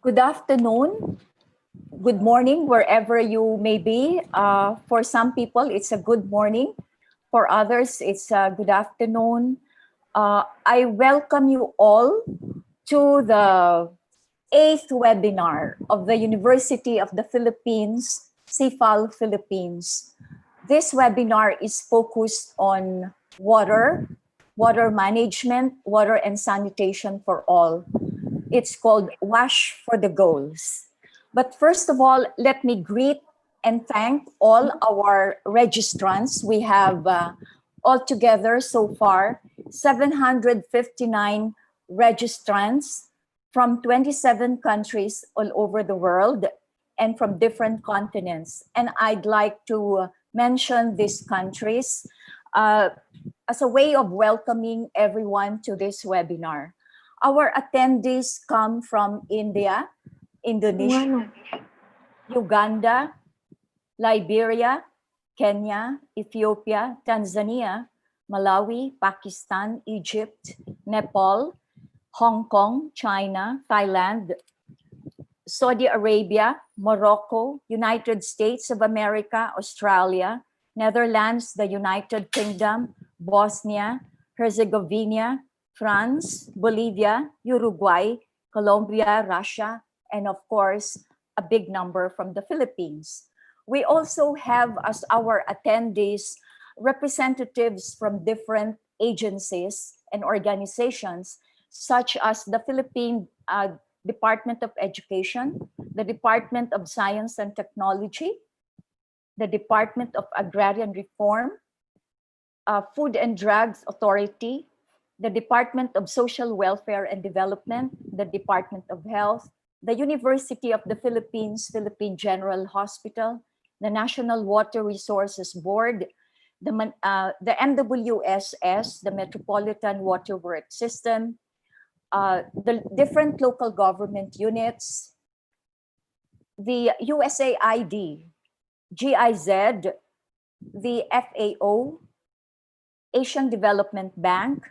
Good afternoon, good morning, wherever you may be. For some people, it's a good morning. For others, it's a good afternoon. I welcome you all to the 8th webinar of the University of the Philippines, CIFAL Philippines. This webinar is focused on water management, water and sanitation for all. It's called Wash for the Goals. But first of all, let me greet and thank all our registrants. We have altogether so far 759 registrants from 27 countries all over the world and from different continents. And I'd like to mention these countries as a way of welcoming everyone to this webinar. Our attendees come from India, Indonesia, Uganda, Liberia, Kenya, Ethiopia, Tanzania, Malawi, Pakistan, Egypt, Nepal, Hong Kong, China, Thailand, Saudi Arabia, Morocco, United States of America, Australia, Netherlands, the United Kingdom, Bosnia, Herzegovina, France, Bolivia, Uruguay, Colombia, Russia, and of course, a big number from the Philippines. We also have as our attendees representatives from different agencies and organizations, such as the Philippine Department of Education, the Department of Science and Technology, the Department of Agrarian Reform, Food and Drugs Authority, the Department of Social Welfare and Development, the Department of Health, the University of the Philippines, Philippine General Hospital, the National Water Resources Board, the MWSS, the Metropolitan Water Works System, the different local government units, the USAID, GIZ, the FAO, Asian Development Bank.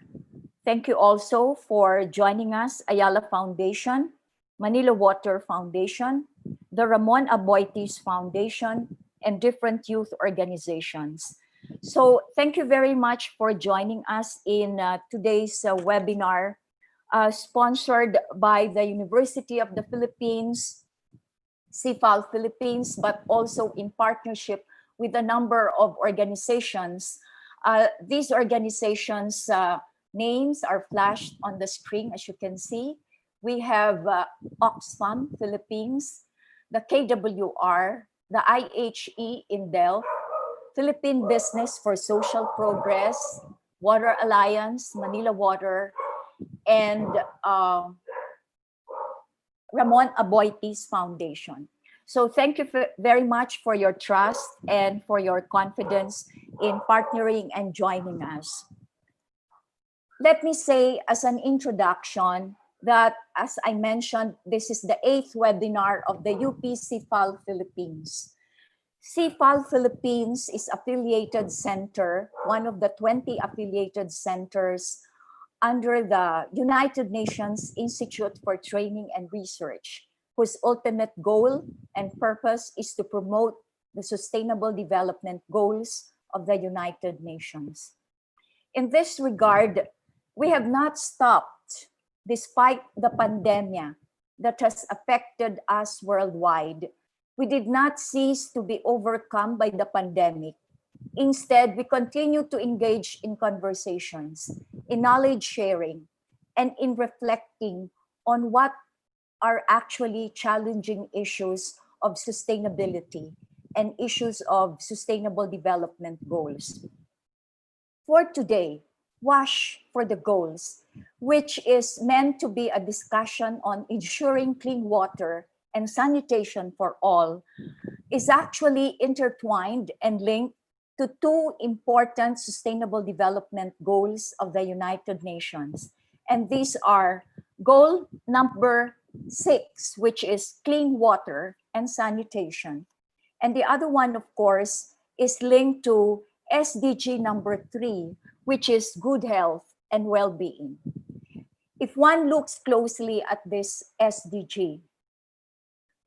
Thank you also for joining us, Ayala Foundation, Manila Water Foundation, the Ramon Aboitiz Foundation, and different youth organizations. So thank you very much for joining us in today's webinar, sponsored by the University of the Philippines, CIFAL Philippines, but also in partnership with a number of organizations. These organizations' names are flashed on the screen, as you can see. We have Oxfam Philippines, the KWR, the IHE in Delft, Philippine Business for Social Progress, Water Alliance, Manila Water, and Ramon Aboitiz Foundation. So thank you very much for your trust and for your confidence in partnering and joining us. Let me say as an introduction that, as I mentioned, this is the 8th webinar of the UP-CIFAL Philippines. CIFAL Philippines is affiliated center, one of the 20 affiliated centers under the United Nations Institute for Training and Research, whose ultimate goal and purpose is to promote the Sustainable Development Goals of the United Nations. In this regard, we have not stopped despite the pandemic that has affected us worldwide. We did not cease to be overcome by the pandemic. Instead, we continue to engage in conversations, in knowledge sharing, and in reflecting on what are actually challenging issues of sustainability and issues of sustainable development goals. For today, Wash for the Goals, which is meant to be a discussion on ensuring clean water and sanitation for all, is actually intertwined and linked to two important sustainable development goals of the United Nations. And these are goal number 6, which is clean water and sanitation. And the other one, of course, is linked to SDG number 3, which is good health and well-being. If one looks closely at this SDG,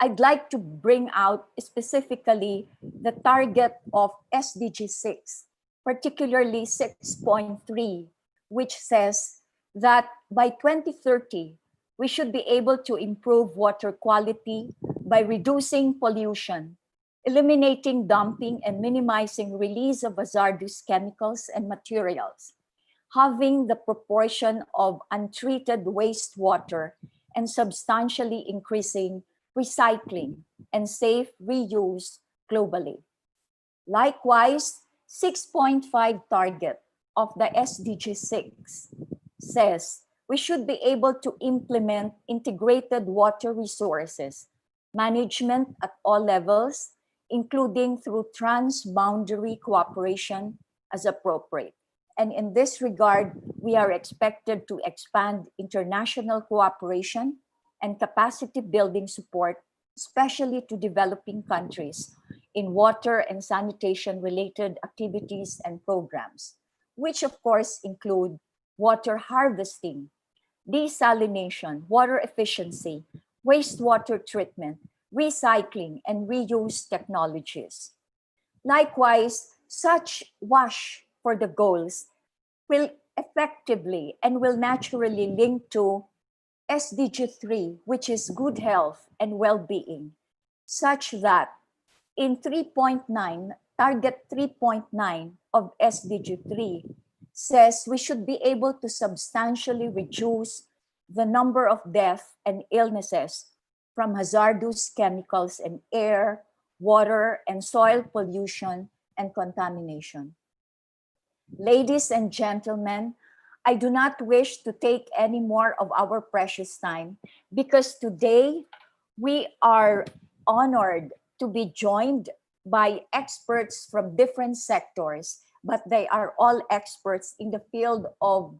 I'd like to bring out specifically the target of SDG 6, particularly 6.3, which says that by 2030, we should be able to improve water quality by reducing pollution, eliminating dumping and minimizing release of hazardous chemicals and materials, halving the proportion of untreated wastewater, and substantially increasing recycling and safe reuse globally. Likewise, 6.5 target of the SDG 6 says we should be able to implement integrated water resources management at all levels, including through trans-boundary cooperation as appropriate. And in this regard, we are expected to expand international cooperation and capacity building support, especially to developing countries in water and sanitation related activities and programs, which of course include water harvesting, desalination, water efficiency, wastewater treatment, recycling, and reuse technologies. Likewise, such WASH for the goals will effectively and will naturally link to SDG 3, which is good health and well-being, such that in 3.9, target 3.9 of SDG 3 says we should be able to substantially reduce the number of deaths and illnesses from hazardous chemicals in air, water, and soil pollution and contamination. Ladies and gentlemen, I do not wish to take any more of our precious time because today we are honored to be joined by experts from different sectors, but they are all experts in the field of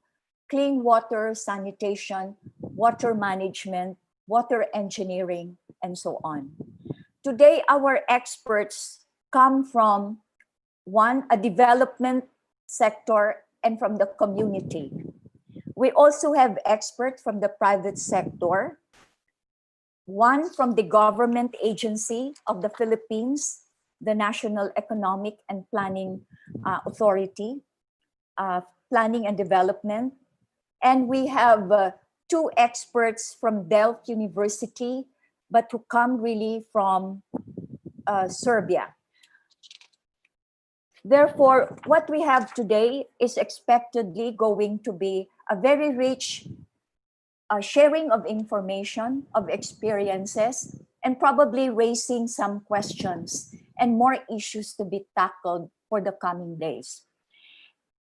clean water, sanitation, water management, water engineering, and so on. Today, our experts come from one, a development sector and from the community. We also have experts from the private sector, one from the government agency of the Philippines, the National Economic and Planning Authority, Planning and Development. And we have two experts from Delft University, but who come really from Serbia. Therefore, what we have today is expectedly going to be a very rich sharing of information, of experiences, and probably raising some questions and more issues to be tackled for the coming days.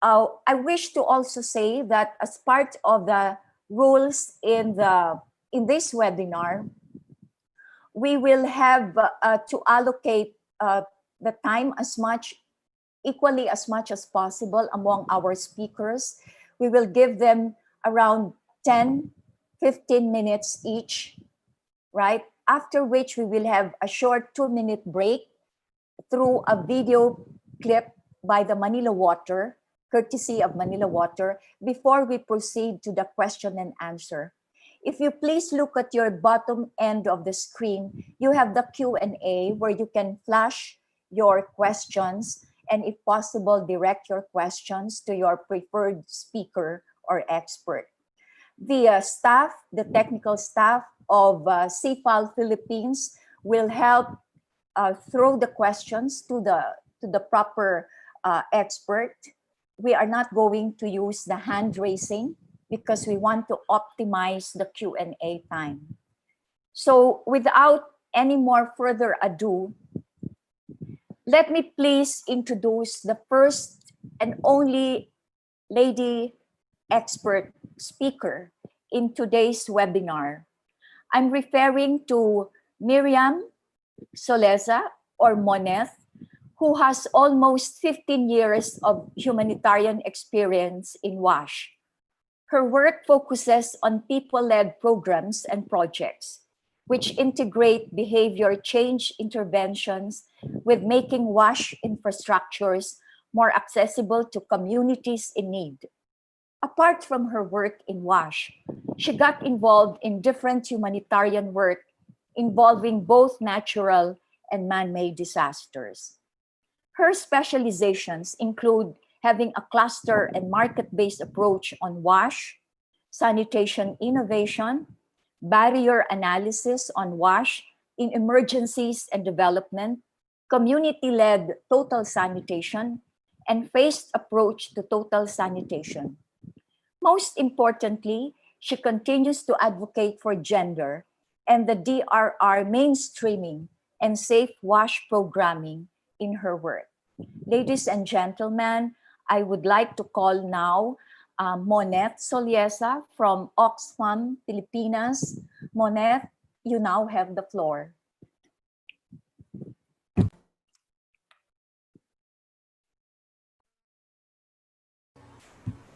I wish to also say that as part of the rules in this webinar, we will have to allocate the time equally as much as possible among our speakers. We will give them around 10, 15 minutes each, right? After which we will have a short 2-minute break through a video clip by the Manila Water, courtesy of Manila Water, before we proceed to the question and answer. If you please look at your bottom end of the screen, you have the Q&A where you can flash your questions and if possible, direct your questions to your preferred speaker or expert. The staff, the technical staff of CIFAL Philippines will help throw the questions to the proper expert. We are not going to use the hand raising because we want to optimize the Q&A time. So without any more further ado, let me please introduce the first and only lady expert speaker in today's webinar. I'm referring to Miriam Soleza or Moneth, who has almost 15 years of humanitarian experience in WASH. Her work focuses on people-led programs and projects, which integrate behavior change interventions with making WASH infrastructures more accessible to communities in need. Apart from her work in WASH, she got involved in different humanitarian work involving both natural and man-made disasters. Her specializations include having a cluster and market-based approach on WASH, sanitation innovation, barrier analysis on WASH in emergencies and development, community-led total sanitation, and phased approach to total sanitation. Most importantly, she continues to advocate for gender and the DRR mainstreaming and safe WASH programming in her work. Ladies and gentlemen, I would like to call now Monette Soliesa from Oxfam Philippines. Monette, you now have the floor.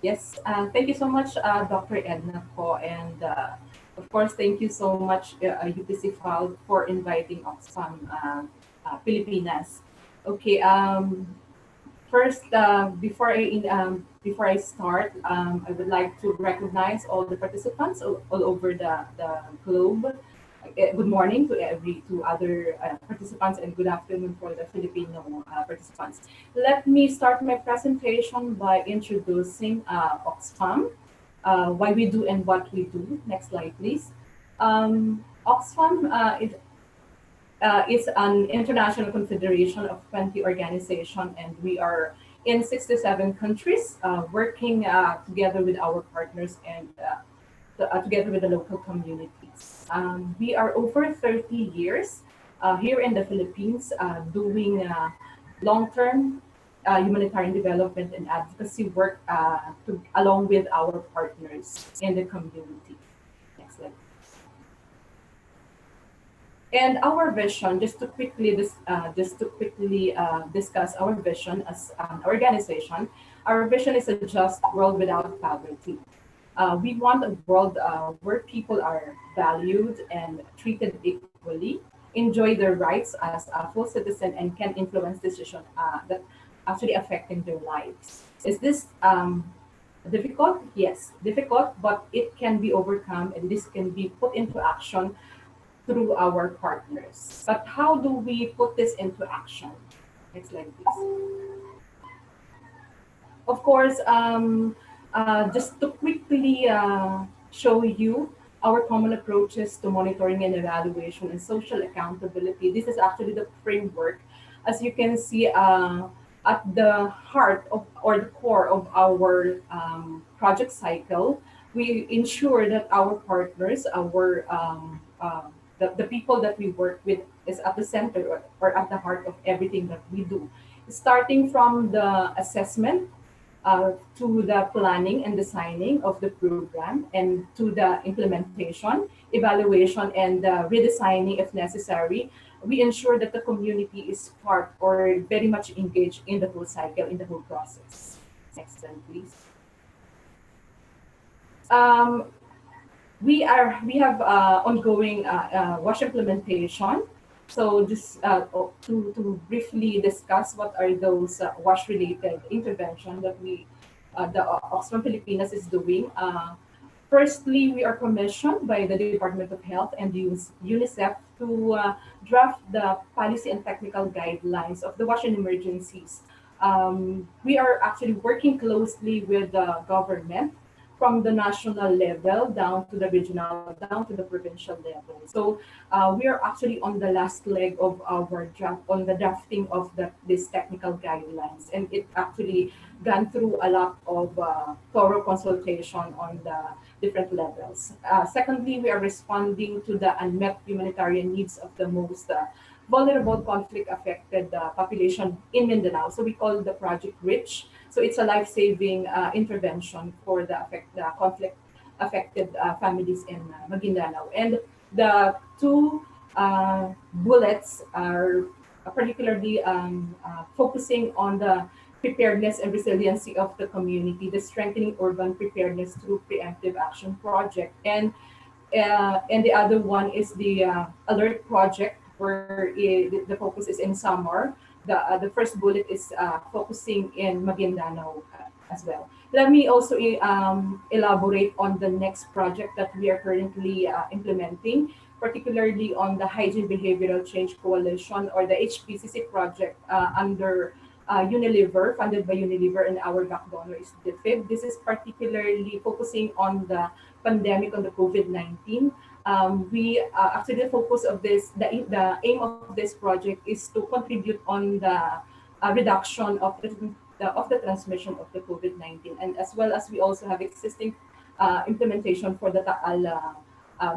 Yes, thank you so much, Dr. Edna po, and of course, thank you so much, UP-CIFAL, for inviting Oxfam Philippines. Okay, first, before I start, I would like to recognize all the participants all over the globe. Good morning to other participants, and good afternoon for the Filipino participants. Let me start my presentation by introducing Oxfam, why we do and what we do. Next slide, please. Oxfam is an international confederation of 20 organizations, and we are in 67 countries, working together with our partners and together with the local communities. We are over 30 years here in the Philippines doing long-term humanitarian development and advocacy work along with our partners in the community. Next slide. And our vision, just to quickly discuss our vision as an organization, our vision is a just world without poverty. We want a world where people are valued and treated equally, enjoy their rights as a full citizen, and can influence decisions that actually affecting their lives. Is this difficult? Yes, difficult, but it can be overcome, and this can be put into action through our partners. But how do we put this into action? Next slide, please. Of course, just to quickly show you our common approaches to monitoring and evaluation and social accountability. This is actually the framework. As you can see, at the heart of or the core of our project cycle, we ensure that our partners, the people that we work with is at the center or at the heart of everything that we do. Starting from the assessment to the planning and designing of the program, and to the implementation, evaluation, and redesigning if necessary, we ensure that the community is part or very much engaged in the whole cycle, in the whole process. Next slide, please. We have ongoing WASH implementation. So just to briefly discuss what are those WASH-related interventions that the Oxfam Philippines is doing. Firstly, we are commissioned by the Department of Health and UNICEF to draft the policy and technical guidelines of the WASH in emergencies. We are actually working closely with the government, from the national level down to the regional, down to the provincial level. So we are actually on the last leg of our draft, on the drafting of these technical guidelines, and it actually gone through a lot of thorough consultation on the different levels. Secondly, we are responding to the unmet humanitarian needs of the most vulnerable conflict-affected population in Mindanao. So we call the project RICH. So it's a life-saving intervention for the conflict-affected families in Maguindanao. And the two bullets are particularly focusing on the preparedness and resiliency of the community, the strengthening urban preparedness through preemptive action project. And the other one is the alert project, where the focus is in Samar. The first bullet is focusing in Maguindanao as well. Let me also elaborate on the next project that we are currently implementing, particularly on the Hygiene Behavioral Change Coalition, or the HPCC project under Unilever, funded by Unilever, and our back donor is DFID. This is particularly focusing on the pandemic, on the COVID-19. We actually, the focus of this, the aim of this project is to contribute on the reduction of the transmission of the COVID-19, and as well as we also have existing implementation for the Taal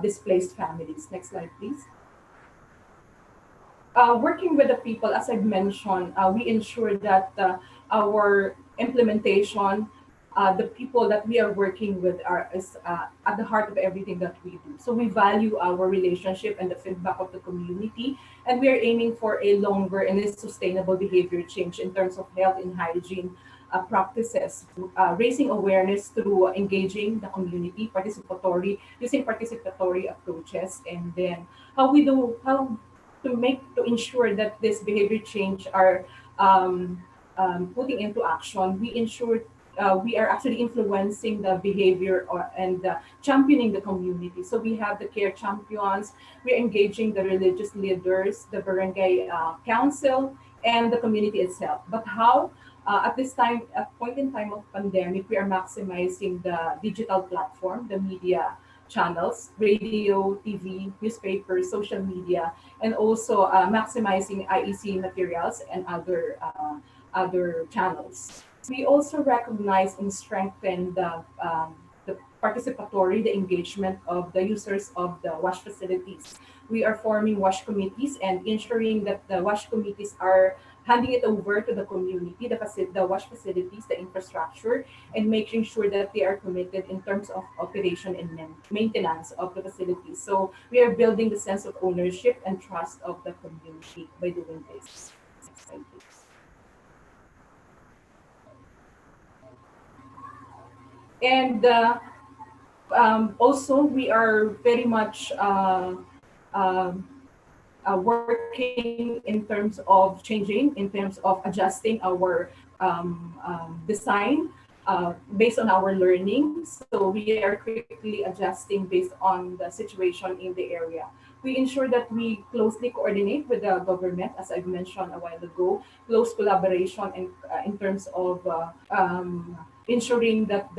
displaced families. Next slide, please. Working with the people, as I've mentioned, we ensure that our implementation, the people that we are working with is at the heart of everything that we do. So we value our relationship and the feedback of the community, and we are aiming for a longer and a sustainable behavior change in terms of health and hygiene practices, raising awareness through engaging the community, using participatory approaches, and then how to ensure that this behavior change are putting into action. We ensure we are actually influencing the behavior and championing the community. So we have the care champions, we're engaging the religious leaders, the barangay council, and the community itself. But how? At this time, at point in time of pandemic, we are maximizing the digital platform, the media channels, radio, TV, newspapers, social media, and also maximizing IEC materials and other channels. We also recognize and strengthen the participatory, the engagement of the users of the WASH facilities. We are forming WASH committees and ensuring that the WASH committees are handing it over to the community, the WASH facilities, the infrastructure, and making sure that they are committed in terms of operation and maintenance of the facilities. So we are building the sense of ownership and trust of the community by doing this. Next slide, please. And also, we are very much working in terms of changing, in terms of adjusting our design based on our learning. So we are quickly adjusting based on the situation in the area. We ensure that we closely coordinate with the government, as I've mentioned a while ago, close collaboration in terms of ensuring that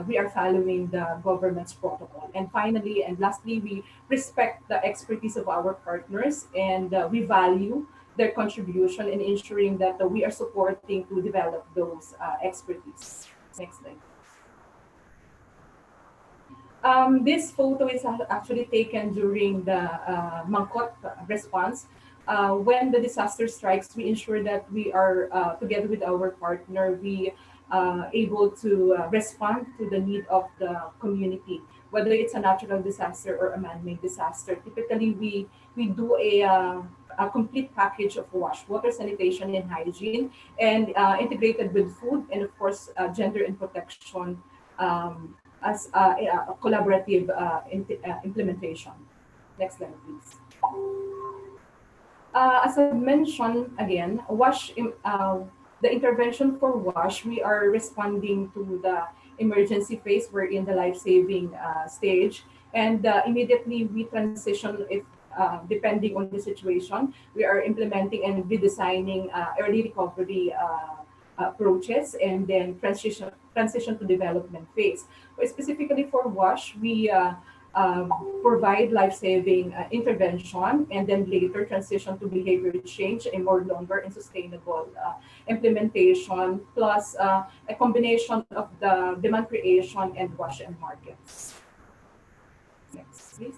we are following the government's protocol. And finally, and lastly, we respect the expertise of our partners, and we value their contribution in ensuring that we are supporting to develop those expertise. Next slide. This photo is actually taken during the Mangkot response. When the disaster strikes, we ensure that we are, together with our partner, we able to respond to the need of the community, whether it's a natural disaster or a man-made disaster. Typically, we do a complete package of WASH, water, sanitation, and hygiene, and integrated with food, and of course, gender and protection as a collaborative implementation. Next slide, please. As I mentioned again, the intervention for WASH, we are responding to the emergency phase. We're in the life-saving stage, and immediately we transition if depending on the situation. We are implementing and redesigning early recovery approaches, and then transition to development phase. But specifically for WASH, we provide life-saving intervention, and then later transition to behavior change, a more longer and sustainable implementation, plus a combination of the demand creation and WASH and markets. Next, please.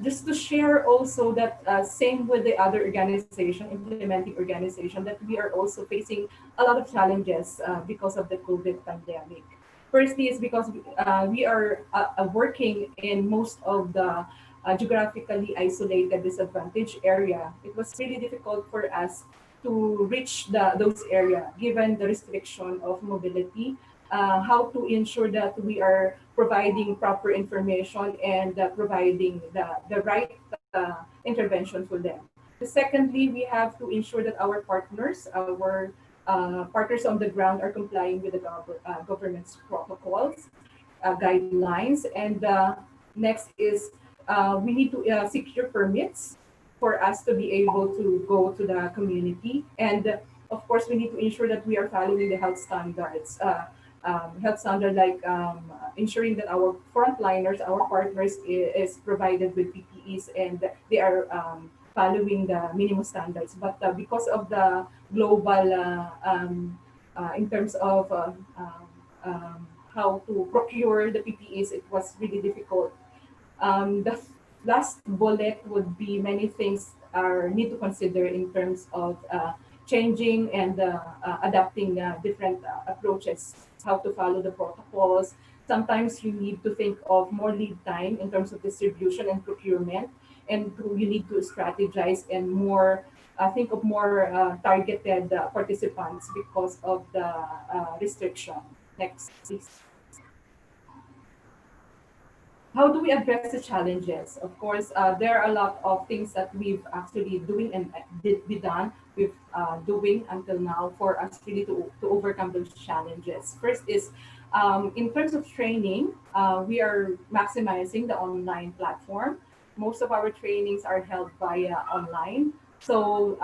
Just to share also that same with the other organization, implementing organization, that we are also facing a lot of challenges because of the COVID pandemic. Firstly, is because we are working in most of the geographically isolated, disadvantaged area. It was really difficult for us to reach those areas, given the restriction of mobility. How to ensure that we are providing proper information and providing the right intervention for them. Secondly, we have to ensure that our partners, our partners on the ground are complying with the government's protocols, guidelines. And next is we need to secure permits for us to be able to go to the community. And of course, we need to ensure that we are following the health standards. Health standard like ensuring that our frontliners, our partners is provided with PPEs and they are following the minimum standards. But because of the global, in terms of how to procure the PPEs, it was really difficult. The last bullet would be many things are need to consider in terms of changing and adapting different approaches, how to follow the protocols. Sometimes you need to think of more lead time in terms of distribution and procurement, and you need to strategize and more think of more targeted participants because of the restriction. Next, please. How do we address the challenges? Of course, there are a lot of things that we've actually doing and did be done. We've doing until now for us really to overcome those challenges. First is in terms of training, we are maximizing the online platform. Most of our trainings are held via online. So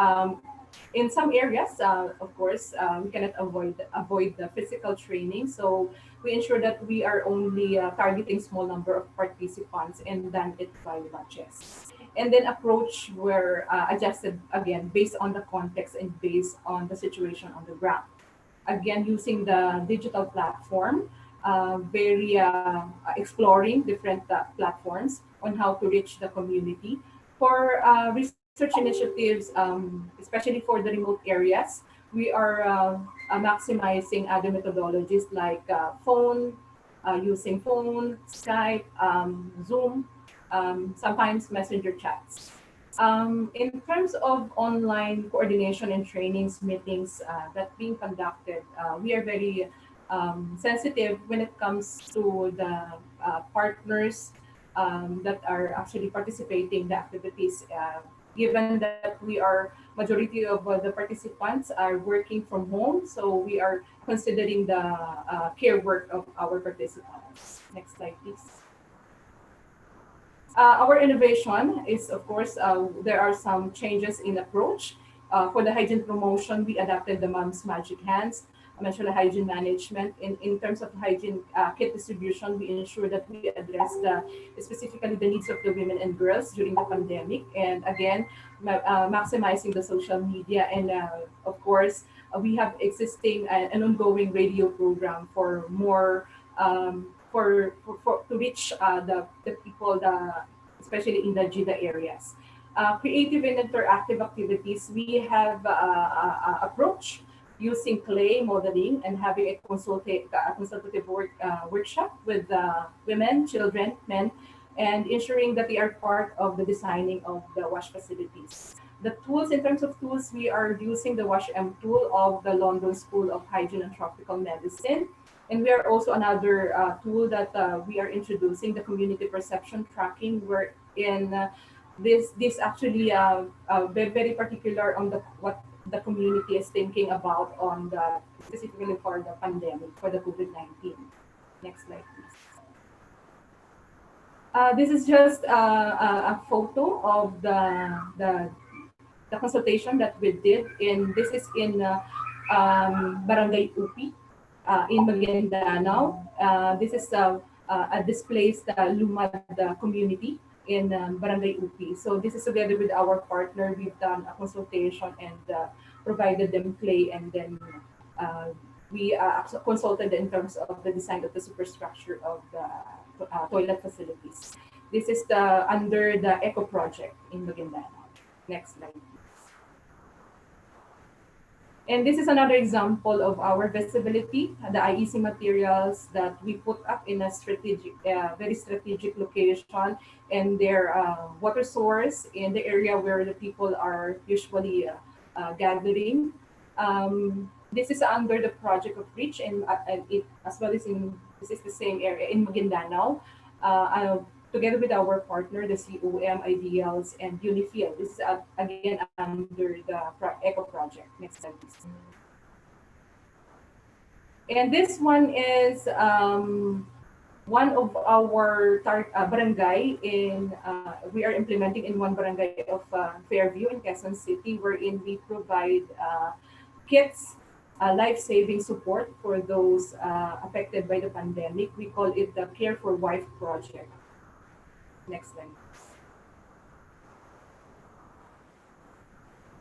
in some areas, of course, we cannot avoid the physical training. So we ensure that we are only targeting small number of participants and then it by batches. And then approach were adjusted again based on the context and based on the situation on the ground. Again, using the digital platform, very exploring different platforms on how to reach the community. For research initiatives, especially for the remote areas, we are maximizing other methodologies like using phone, Skype, Zoom, sometimes messenger chats. In terms of online coordination and trainings, meetings that being conducted, we are very sensitive when it comes to the partners that are actually participating the activities. Given that we are majority of the participants are working from home, so we are considering the care work of our participants. Next slide, please. Our innovation is, of course, there are some changes in approach. For the hygiene promotion, we adapted the Mom's Magic Hands, menstrual hygiene management. In terms of hygiene kit distribution, we ensure that we address specifically the needs of the women and girls during the pandemic. And again, maximizing the social media. And of course, we have existing an ongoing radio program for more to reach the people, especially in the GIDA areas. Creative and interactive activities, we have approach using clay modeling and having a consultative workshop with women, children, men, and ensuring that they are part of the designing of the wash facilities. The tools, in terms of tools, we are using the Wash M tool of the London School of Hygiene and Tropical Medicine. And we are also another tool that we are introducing, the community perception tracking, wherein this actually very particular on what the community is thinking about on the specifically for the pandemic, for the COVID-19. Next slide, please. This is just a photo of the consultation that we did. This is in Barangay UP in Maguindanao. This is a displaced Lumad community in Barangay UP. So this is together with our partner. We've done a consultation and provided them clay, and then we consulted in terms of the design of the superstructure of the toilet facilities. This is under the Eco Project in Maguindanao. Next slide. And this is another example of our visibility, the IEC materials that we put up in a strategic, very strategic location, and their water source in the area where the people are usually gathering. This is under the project of REACH, and it, as well as this is the same area in Maguindanao, together with our partner, the COM, IDLs, and Unifil. This is again under the ECO project. Next slide, please. And this one is one of our barangay in, we are implementing in one barangay of Fairview in Quezon City, wherein we provide kits, life-saving support for those affected by the pandemic. We call it the Care for Wife Project. Next slide.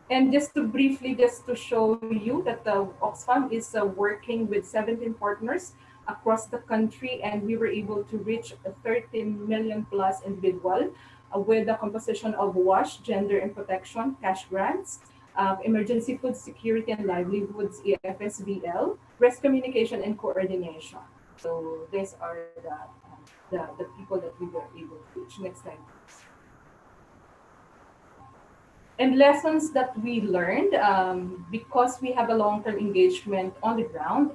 And just to briefly, just to show you that the Oxfam is working with 17 partners across the country, and we were able to reach 13 million plus individual with a composition of WASH, gender and protection, cash grants, emergency food security and livelihoods, EFSBL, risk communication and coordination. So these are the people that we were able to reach. Next slide. And lessons that we learned, because we have a long-term engagement on the ground.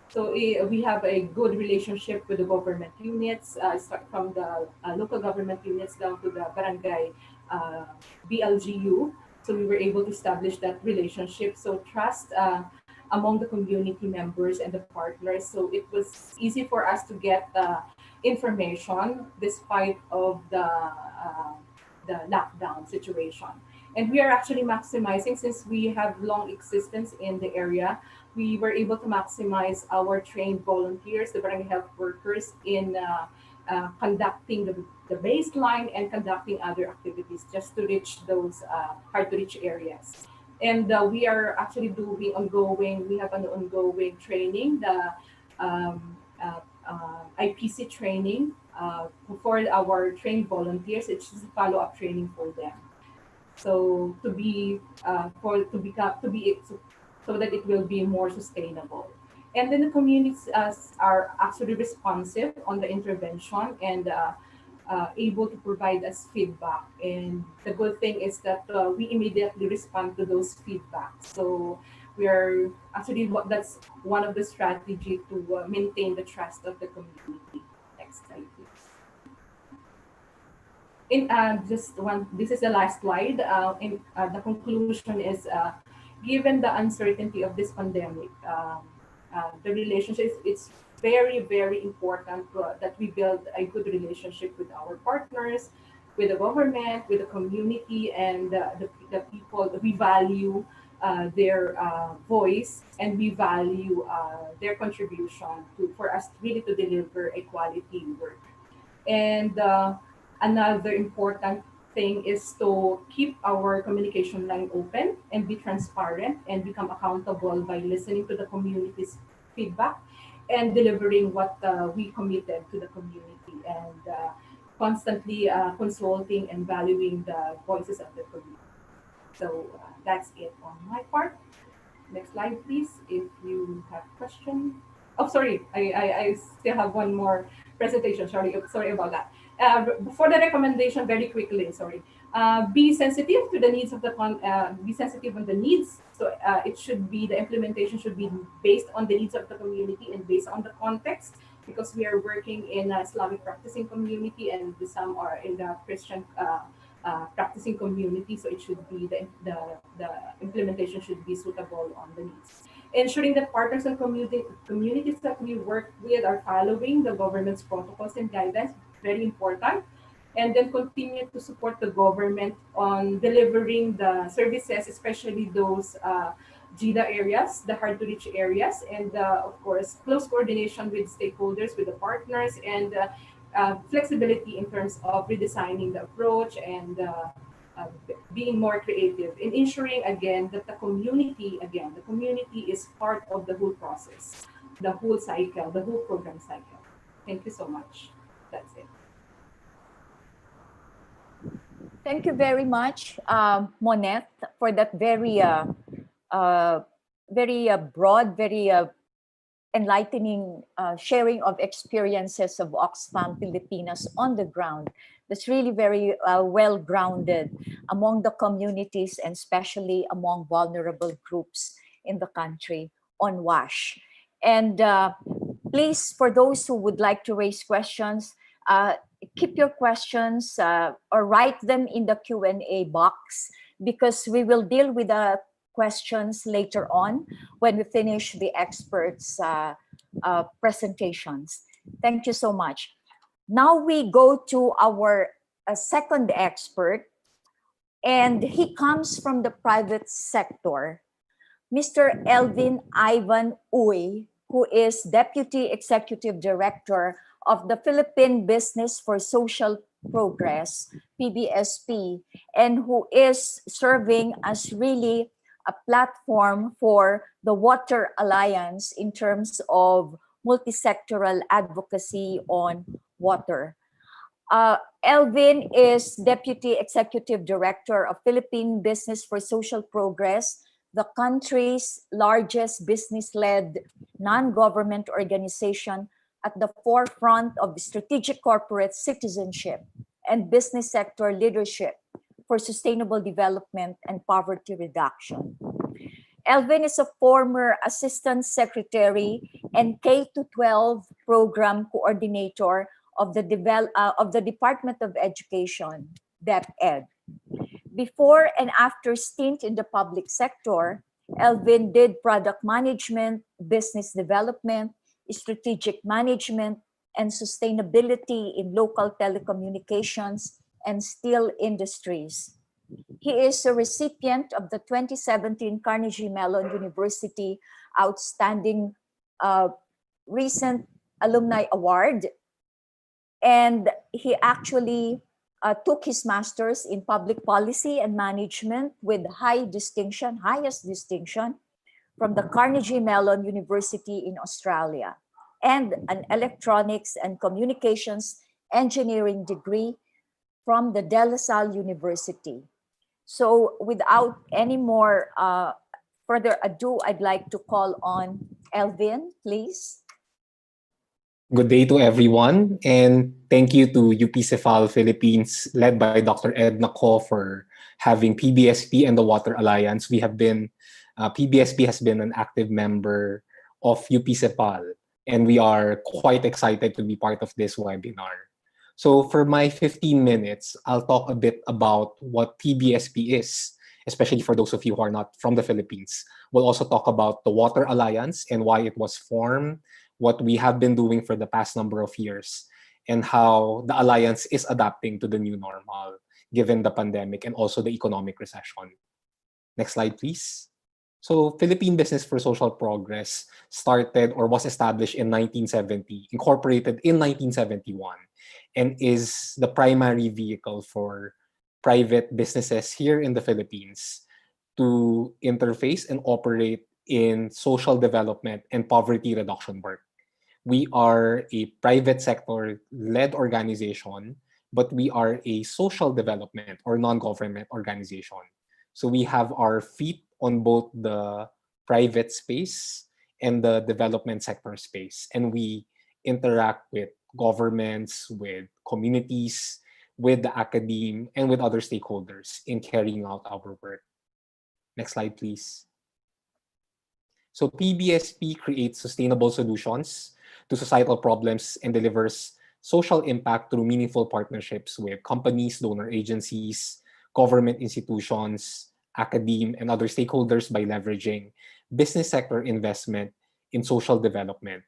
So we have a good relationship with the government units, start from the local government units down to the barangay BLGU. So we were able to establish that relationship. So trust among the community members and the partners. So it was easy for us to get information despite of the lockdown situation. And we are actually maximizing, since we have long existence in the area, we were able to maximize our trained volunteers, the barangay health workers, in conducting the baseline and conducting other activities just to reach those hard to reach areas. And we are actually doing ongoing, we have an ongoing training, the IPC training for our trained volunteers. It's just a follow-up training for them. So to be so that it will be more sustainable. And then the communities are actually responsive on the intervention and able to provide us feedback. And the good thing is that we immediately respond to those feedbacks. So we are actually, that's one of the strategy to maintain the trust of the community. Next slide, please. In just one, this is the last slide. The conclusion is, given the uncertainty of this pandemic, the relationship, it's very, very important that we build a good relationship with our partners, with the government, with the community, and the people. We value their voice, and we value their contribution for us really to deliver a quality work. And another important thing is to keep our communication line open and be transparent and become accountable by listening to the community's feedback and delivering what we committed to the community, and constantly consulting and valuing the voices of the community. So that's it on my part. Next slide, please, if you have questions. Oh, sorry, I still have one more presentation. Sorry about that. For the recommendation, very quickly, sorry. Be sensitive to the needs of the be sensitive on the needs. So it should be, the implementation should be based on the needs of the community and based on the context, because we are working in a Islamic practicing community and some are in the Christian practicing community. So it should be the implementation should be suitable on the needs. Ensuring that partners and communities that we work with are following the government's protocols and guidelines, very important. And then continue to support the government on delivering the services, especially those GIDA areas, the hard to reach areas, and of course, close coordination with stakeholders, with the partners, and flexibility in terms of redesigning the approach and being more creative in ensuring, again, that the community is part of the whole process, the whole cycle, the whole program cycle. Thank you so much. That's it. Thank you very much, Monette, for that very, broad, very enlightening sharing of experiences of Oxfam Filipinas on the ground. That's really very well grounded among the communities and especially among vulnerable groups in the country on WASH. And please, for those who would like to raise questions, keep your questions or write them in the Q&A box, because we will deal with the questions later on when we finish the experts' presentations. Thank you so much. Now we go to our second expert, and he comes from the private sector, Mr. Elvin Ivan Uy, who is Deputy Executive Director of the Philippine Business for Social Progress, PBSP, and who is serving as really a platform for the Water Alliance in terms of multi-sectoral advocacy on water. Elvin is Deputy Executive Director of Philippine Business for Social Progress, the country's largest business-led non-government organization at the forefront of strategic corporate citizenship and business sector leadership for sustainable development and poverty reduction. Elvin is a former Assistant Secretary and K-12 Program Coordinator of the Department of Education, DepEd. Before and after stint in the public sector, Elvin did product management, business development, strategic management, and sustainability in local telecommunications and steel industries. He is a recipient of the 2017 Carnegie Mellon University Outstanding Recent Alumni Award. And he actually took his master's in public policy and management with highest distinction from the Carnegie Mellon University in Australia, and an electronics and communications engineering degree from the De La Salle University. So without any more further ado, I'd like to call on Elvin, please. Good day to everyone, and thank you to UP-CIFAL Philippines, led by Dr. Edna Ko, for having PBSP and the Water Alliance. PBSP has been an active member of UP-CIFAL, and we are quite excited to be part of this webinar. So for my 15 minutes, I'll talk a bit about what PBSP is, especially for those of you who are not from the Philippines. We'll also talk about the Water Alliance and why it was formed, what we have been doing for the past number of years, and how the Alliance is adapting to the new normal, given the pandemic and also the economic recession. Next slide, please. So Philippine Business for Social Progress started or was established in 1970, incorporated in 1971, and is the primary vehicle for private businesses here in the Philippines to interface and operate in social development and poverty reduction work. We are a private sector-led organization, but we are a social development or non-government organization. So we have our feet on both the private space and the development sector space. And we interact with governments, with communities, with the academe, and with other stakeholders in carrying out our work. Next slide, please. So PBSP creates sustainable solutions to societal problems and delivers social impact through meaningful partnerships with companies, donor agencies, government institutions, academe, and other stakeholders by leveraging business sector investment in social development.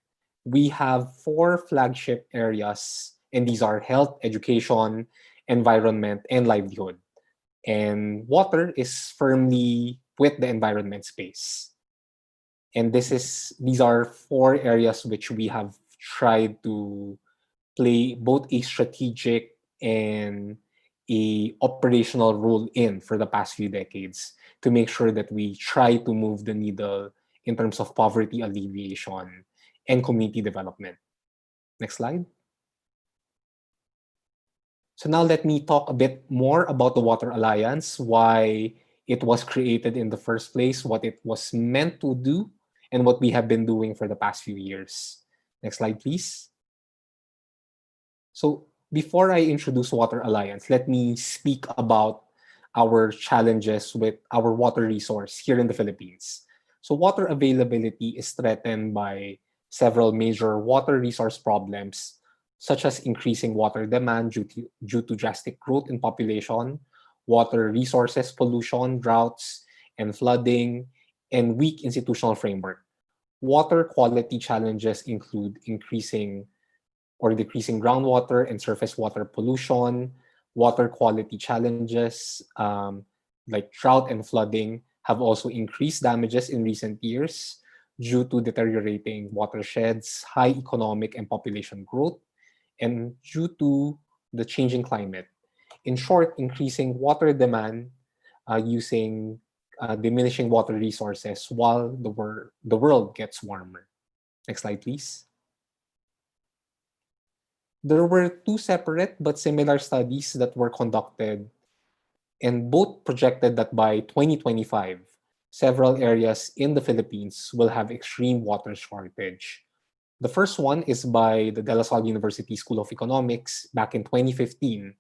We have 4 flagship areas, and these are health, education, environment, and livelihood. And water is firmly with the environment space. And these are 4 areas which we have tried to play both a strategic and a operational role in for the past few decades to make sure that we try to move the needle in terms of poverty alleviation and community development. Next slide. So now let me talk a bit more about the Water Alliance, why it was created in the first place, what it was meant to do, and what we have been doing for the past few years. Next slide, please. So before I introduce Water Alliance, let me speak about our challenges with our water resource here in the Philippines. So water availability is threatened by several major water resource problems, such as increasing water demand due to drastic growth in population, water resources pollution, droughts, and flooding, and weak institutional framework. Water quality challenges include increasing or decreasing groundwater and surface water pollution. Water quality challenges like drought and flooding have also increased damages in recent years due to deteriorating watersheds, high economic and population growth, and due to the changing climate. In short, increasing water demand using diminishing water resources while the world gets warmer. Next slide, please. There were two separate but similar studies that were conducted, and both projected that by 2025, several areas in the Philippines will have extreme water shortage. The first one is by the De La Salle University School of Economics back in 2015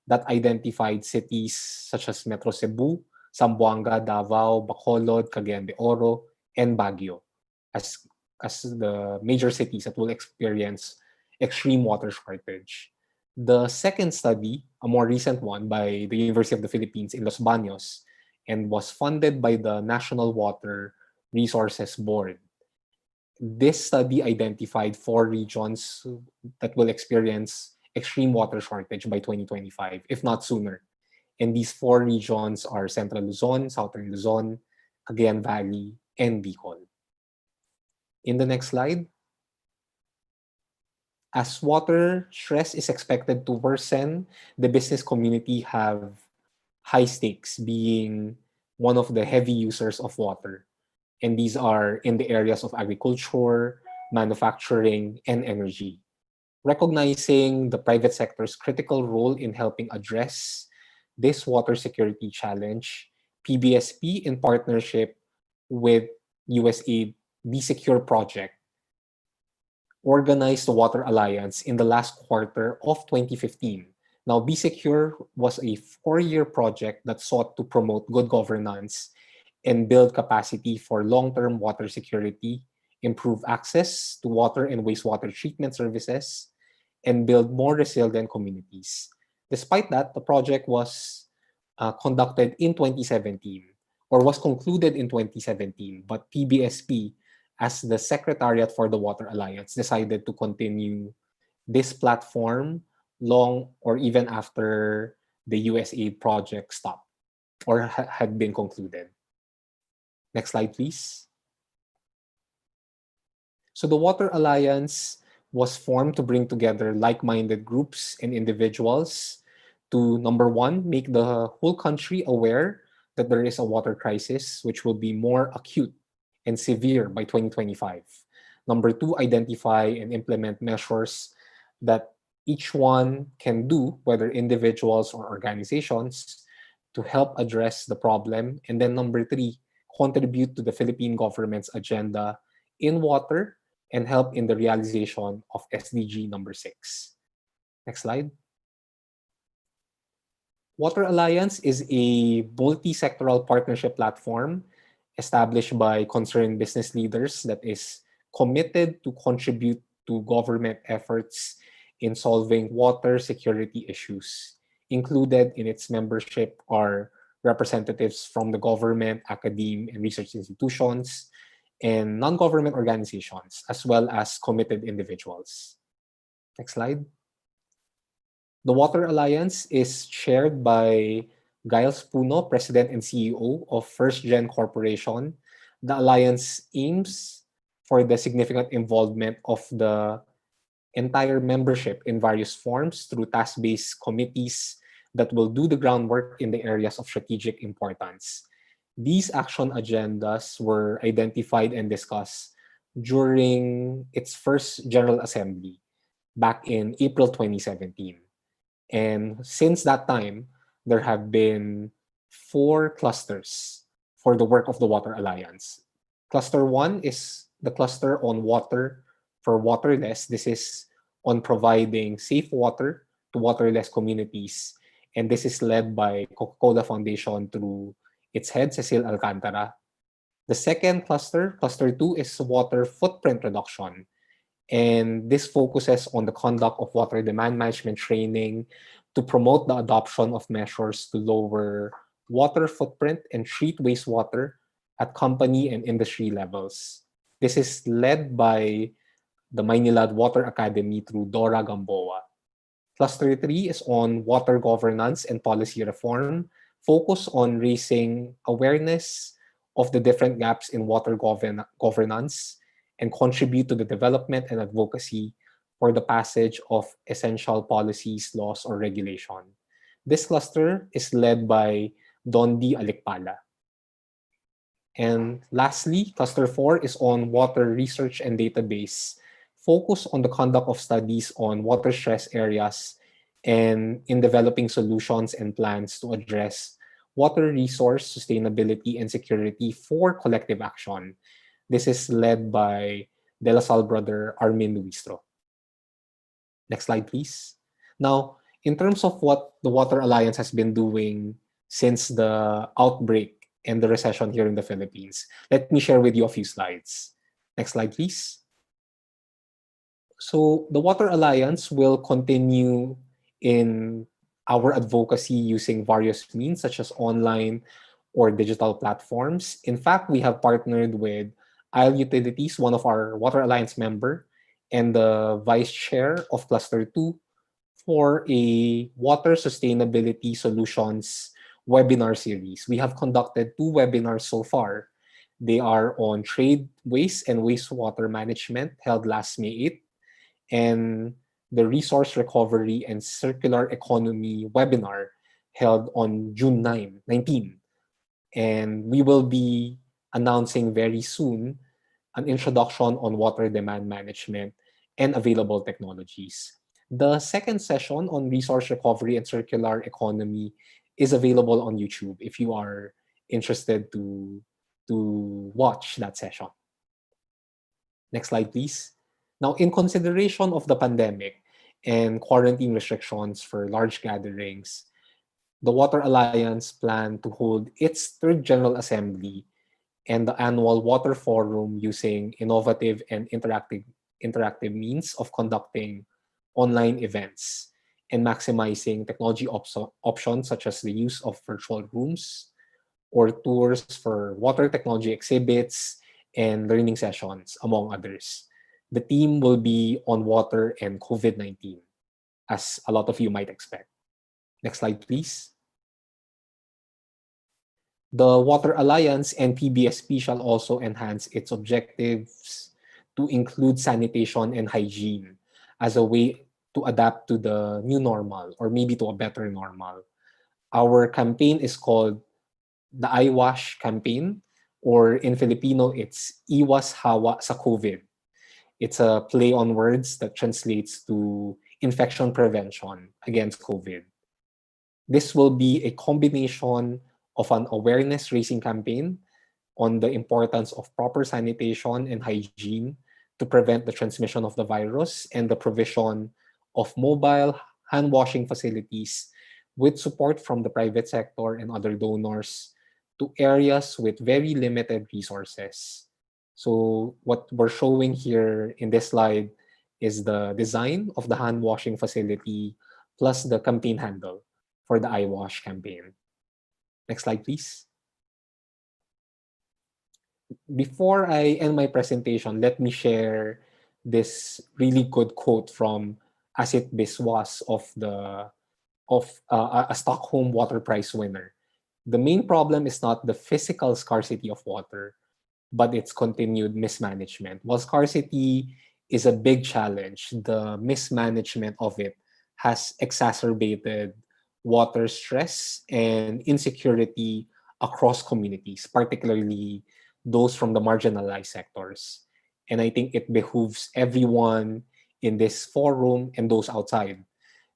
that identified cities such as Metro Cebu, Zamboanga, Davao, Bacolod, Cagayan de Oro, and Baguio as, as the major cities that will experience extreme water shortage. The second study, a more recent one by the University of the Philippines in Los Baños, and was funded by the National Water Resources Board. This study identified 4 regions that will experience extreme water shortage by 2025, if not sooner. And these 4 regions are Central Luzon, Southern Luzon, Cagayan Valley, and Bicol. In the next slide, as water stress is expected to worsen, the business community have high stakes, being one of the heavy users of water. And these are in the areas of agriculture, manufacturing, and energy. Recognizing the private sector's critical role in helping address this water security challenge, PBSP, in partnership with USAID Be Secure project, organized the Water Alliance in the last quarter of 2015. Now, Be Secure was a 4-year project that sought to promote good governance and build capacity for long-term water security, improve access to water and wastewater treatment services, and build more resilient communities. Despite that, the project was conducted in 2017 or was concluded in 2017, but PBSP, as the Secretariat for the Water Alliance, decided to continue this platform long or even after the USAID project stopped or had been concluded. Next slide, please. So the Water Alliance was formed to bring together like-minded groups and individuals to, number one, make the whole country aware that there is a water crisis, which will be more acute and severe by 2025. Number two, identify and implement measures that each one can do, whether individuals or organizations, to help address the problem. And then number three, contribute to the Philippine government's agenda in water and help in the realization of SDG number 6. Next slide. Water Alliance is a multi-sectoral partnership platform established by concerned business leaders that is committed to contribute to government efforts in solving water security issues. Included in its membership are representatives from the government, academe, and research institutions, and non-government organizations, as well as committed individuals. Next slide. The Water Alliance is chaired by Giles Puno, President and CEO of First Gen Corporation. The Alliance aims for the significant involvement of the entire membership in various forms through task-based committees that will do the groundwork in the areas of strategic importance. These action agendas were identified and discussed during its first General Assembly back in April 2017. And since that time, there have been 4 clusters for the work of the Water Alliance. Cluster 1 is the cluster on water for waterless. This is on providing safe water to waterless communities. And this is led by Coca-Cola Foundation through its head, Cecil Alcantara. The second cluster, cluster 2, is water footprint reduction. And this focuses on the conduct of water demand management training to promote the adoption of measures to lower water footprint and treat wastewater at company and industry levels. This is led by the Maynilad Water Academy through Dora Gamboa. Cluster 3 is on water governance and policy reform, focus on raising awareness of the different gaps in water governance and contribute to the development and advocacy for the passage of essential policies, laws, or regulation. This cluster is led by Dondi Alikpala. And lastly, cluster 4 is on water research and database, focus on the conduct of studies on water stress areas and in developing solutions and plans to address water resource sustainability and security for collective action. This is led by De La Salle brother Armin Luistro. Next slide, please. Now, in terms of what the Water Alliance has been doing since the outbreak and the recession here in the Philippines, let me share with you a few slides. Next slide, please. So the Water Alliance will continue in our advocacy using various means such as online or digital platforms. In fact, we have partnered with Isle Utilities, one of our Water Alliance member, and the vice chair of Cluster 2 for a water sustainability solutions webinar series. We have conducted 2 webinars so far. They are on trade waste and wastewater management held last May 8th, and the resource recovery and circular economy webinar held on June 19. And we will be announcing very soon an introduction on water demand management and available technologies. The second session on resource recovery and circular economy is available on YouTube if you are interested to watch that session. Next slide, please. Now, in consideration of the pandemic and quarantine restrictions for large gatherings, the Water Alliance planned to hold its 3rd General Assembly and the annual Water Forum using innovative and interactive means of conducting online events and maximizing technology options such as the use of virtual rooms or tours for water technology exhibits and learning sessions, among others. The theme will be on water and COVID-19, as a lot of you might expect. Next slide, please. The Water Alliance and PBSP shall also enhance its objectives to include sanitation and hygiene as a way to adapt to the new normal or maybe to a better normal. Our campaign is called the iWash campaign, or in Filipino, it's Iwas Hawa sa COVID. It's a play on words that translates to infection prevention against COVID. This will be a combination of an awareness raising campaign on the importance of proper sanitation and hygiene to prevent the transmission of the virus and the provision of mobile hand washing facilities with support from the private sector and other donors to areas with very limited resources. So what we're showing here in this slide is the design of the hand washing facility plus the campaign handle for the iWash campaign. Next slide, please. Before I end my presentation, let me share this really good quote from Asit Biswas of a Stockholm Water Prize winner. The main problem is not the physical scarcity of water, but its continued mismanagement. While scarcity is a big challenge, the mismanagement of it has exacerbated water stress and insecurity across communities, particularly those from the marginalized sectors. And I think it behooves everyone in this forum and those outside,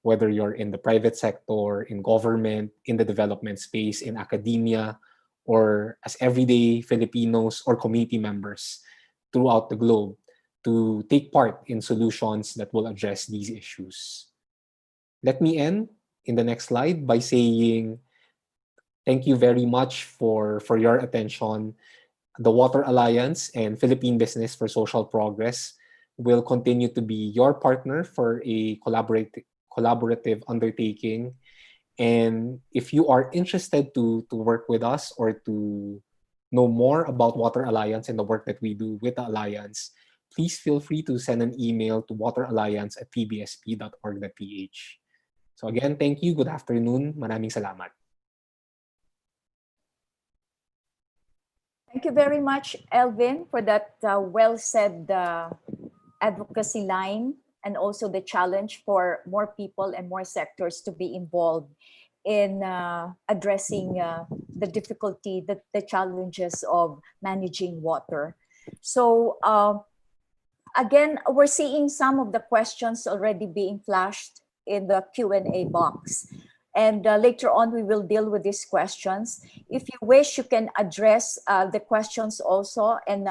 whether you're in the private sector, in government, in the development space, in academia, or as everyday Filipinos or community members throughout the globe, to take part in solutions that will address these issues. Let me end in the next slide by saying thank you very much for your attention. The Water Alliance and Philippine Business for Social Progress will continue to be your partner for a collaborative undertaking. And if you are interested to work with us or to know more about Water Alliance and the work that we do with the Alliance, please feel free to send an email to wateralliance@pbsp.org.ph. So again, thank you. Good afternoon. Maraming salamat. Thank you very much, Elvin, for that well-said advocacy line, and also the challenge for more people and more sectors to be involved in addressing the difficulty, the challenges of managing water. So again, we're seeing some of the questions already being flashed in the Q&A box. And later on, we will deal with these questions. If you wish, you can address the questions also and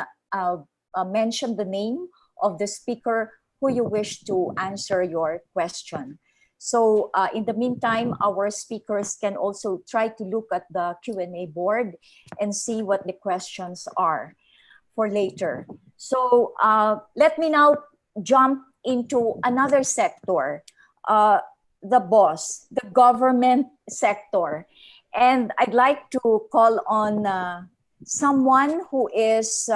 mention the name of the speaker who you wish to answer your question. So in the meantime, our speakers can also try to look at the Q&A board and see what the questions are for later. So let me now jump into another sector, the boss, the government sector. And I'd like to call on someone who has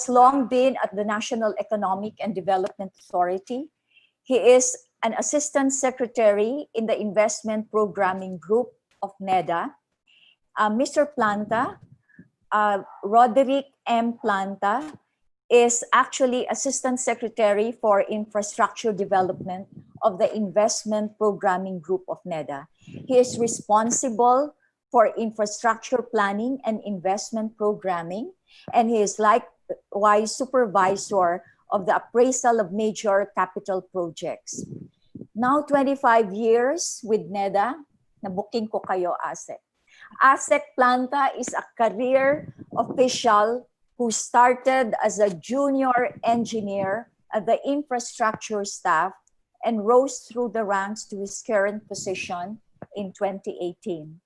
long been at the National Economic and Development Authority. He is an assistant secretary in the investment programming group of NEDA. Mr. Planta, Roderick M. Planta, is actually assistant secretary for infrastructure development of the investment programming group of NEDA. He is responsible for infrastructure planning and investment programming, and he is likewise supervisor of the appraisal of major capital projects. Now 25 years with NEDA, nabuking ko kayo, ASEC. ASEC Planta is a career official who started as a junior engineer at the infrastructure staff and rose through the ranks to his current position in 2018.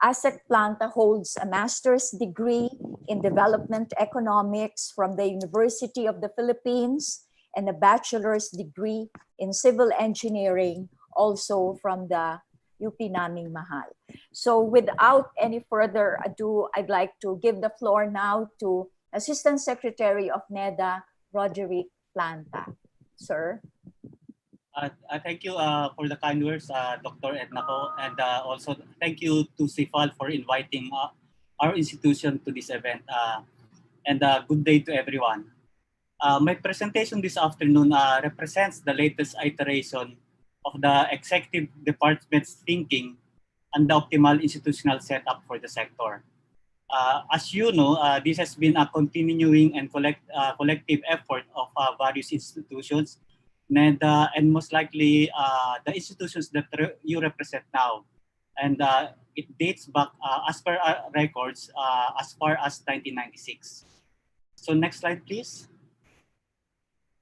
ASEC Planta holds a master's degree in development economics from the University of the Philippines and a bachelor's degree in civil engineering also from the UP naming mahal. So without any further ado, I'd like to give the floor now to Assistant Secretary of NEDA, Roderick Planta. Sir. Thank you for the kind words, Dr. Ednaco, and also thank you to CIFAL for inviting our institution to this event. And good day to everyone. My presentation this afternoon represents the latest iteration of the Executive Department's thinking and the optimal institutional setup for the sector. As you know, this has been a continuing and collective effort of various institutions, NEDA, and most likely the institutions that you represent now. And it dates back, as per our records, as far as 1996. So next slide, please.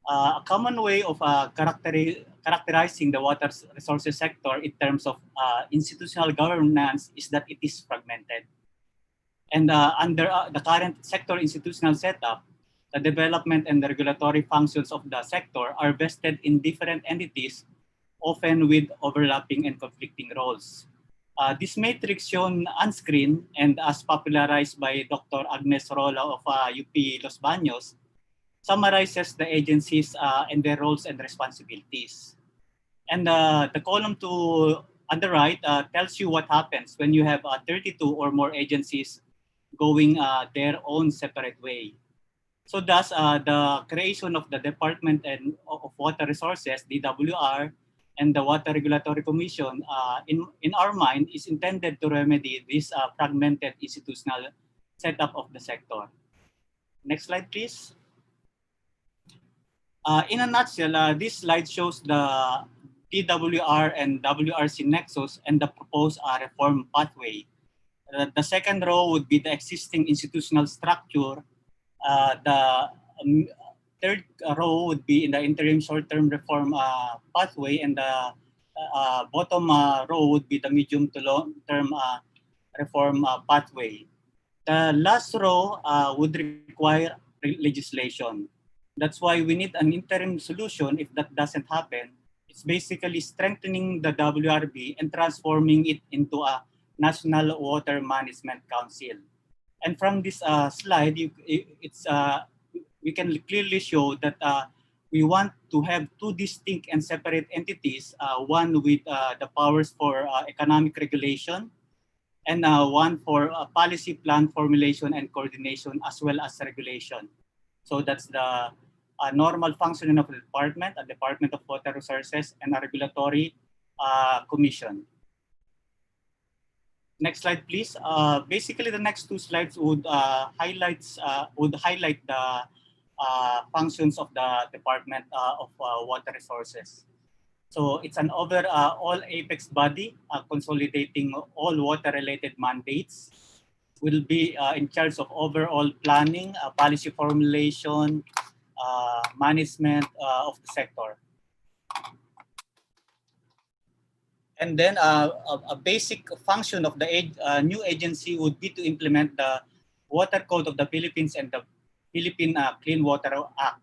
A common way of characterizing the water resources sector in terms of institutional governance is that it is fragmented. And under the current sector institutional setup, the development and the regulatory functions of the sector are vested in different entities, often with overlapping and conflicting roles. This matrix shown on screen and as popularized by Dr. Agnes Rola of UP Los Baños summarizes the agencies and their roles and responsibilities. And the column on the right tells you what happens when you have 32 or more agencies going their own separate way. So thus, the creation of the Department of Water Resources, DWR, and the Water Regulatory Commission, in our mind, is intended to remedy this fragmented institutional setup of the sector. Next slide, please. In a nutshell, this slide shows the DWR and WRC nexus and the proposed reform pathway. The second row would be the existing institutional structure. The third row would be in the interim short-term reform pathway, and the bottom row would be the medium to long-term reform pathway. The last row would require legislation. That's why we need an interim solution. If that doesn't happen, it's basically strengthening the WRB and transforming it into a National Water Management Council. And from this slide, we can clearly show that we want to have two distinct and separate entities, one with the powers for economic regulation, and one for policy plan formulation and coordination, as well as regulation. So that's the normal functioning of the department, a Department of Water Resources, and a regulatory commission. Next slide, please. Basically, the next two slides would highlight the functions of the Department of Water Resources. So it's an overall apex body consolidating all water-related mandates. Will be in charge of overall planning, policy formulation, management of the sector. And then a basic function of the new agency would be to implement the Water Code of the Philippines and the Philippine Clean Water Act.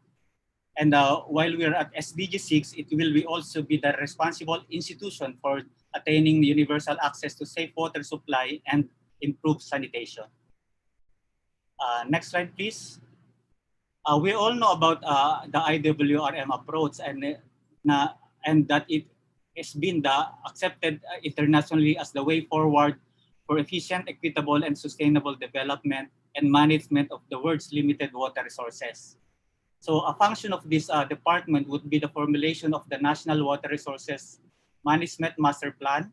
And while we are at SDG 6, it will also be the responsible institution for attaining universal access to safe water supply and improved sanitation. Next slide, please. We all know about the IWRM approach and that it has been accepted internationally as the way forward for efficient, equitable, and sustainable development and management of the world's limited water resources. So a function of this department would be the formulation of the National Water Resources Management Master Plan,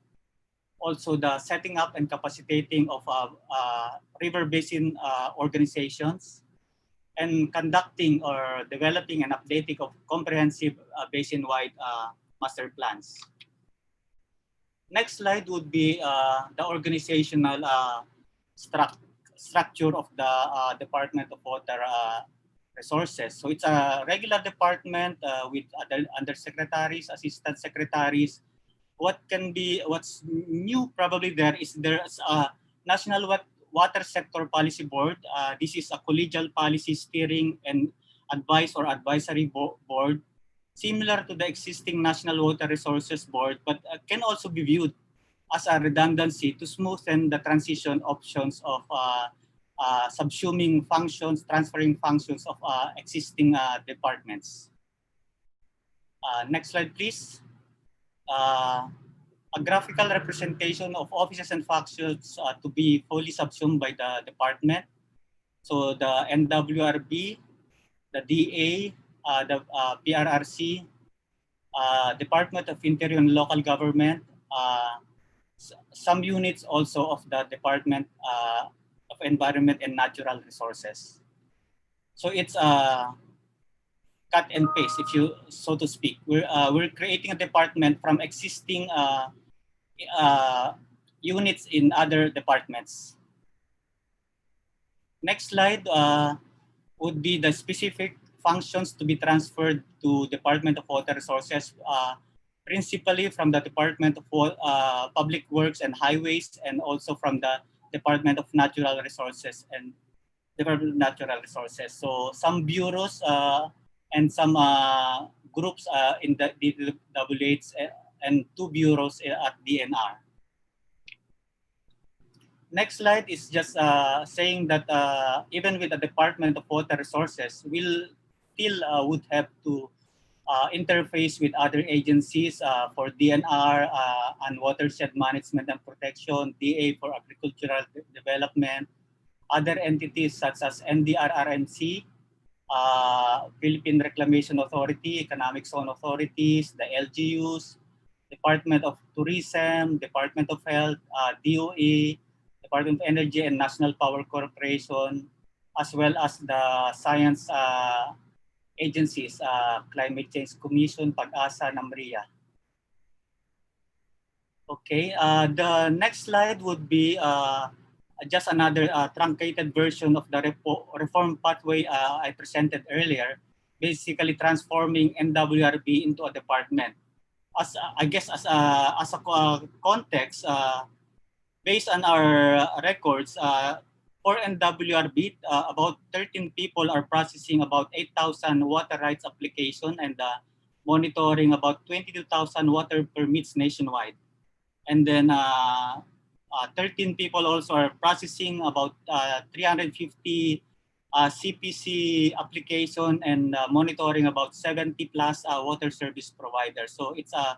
also the setting up and capacitating of river basin organizations, and conducting or developing and updating of comprehensive basin-wide master plans. Next slide would be the organizational structure of the Department of Water Resources. So it's a regular department with other undersecretaries, assistant secretaries. What's new probably there's a National Water Sector Policy Board. This is a collegial policy steering and advisory board, similar to the existing National Water Resources Board, but can also be viewed as a redundancy to smoothen the transition options of subsuming functions, transferring functions of existing departments. Next slide, please. A graphical representation of offices and functions to be fully subsumed by the department. So the NWRB, the DA, the PRRC, Department of Interior and Local Government, some units also of the Department of Environment and Natural Resources. So it's a cut and paste, if you so to speak. We're creating a department from existing units in other departments. Next slide would be the specific functions to be transferred to Department of Water Resources, principally from the Department of Public Works and Highways, and also from the Department of Natural Resources and Department of Natural Resources. So some bureaus and some groups in the DWH and 2 bureaus at DNR. Next slide is just saying that even with the Department of Water Resources, we'll still would have to interface with other agencies for DNR and Watershed Management and Protection, DA for Agricultural Development, other entities such as NDRRMC, Philippine Reclamation Authority, Economic Zone Authorities, the LGUs, Department of Tourism, Department of Health, DOE, Department of Energy and National Power Corporation, as well as the science agencies, Climate Change Commission, Pag-asa, NAMRIA. Okay, the next slide would be just another truncated version of the reform pathway I presented earlier, basically transforming NWRB into a department. As I guess as a context, based on our records, for NWRB, about 13 people are processing about 8,000 water rights application and monitoring about 22,000 water permits nationwide. And then 13 people also are processing about 350 CPC application and monitoring about 70 plus water service providers. So it's a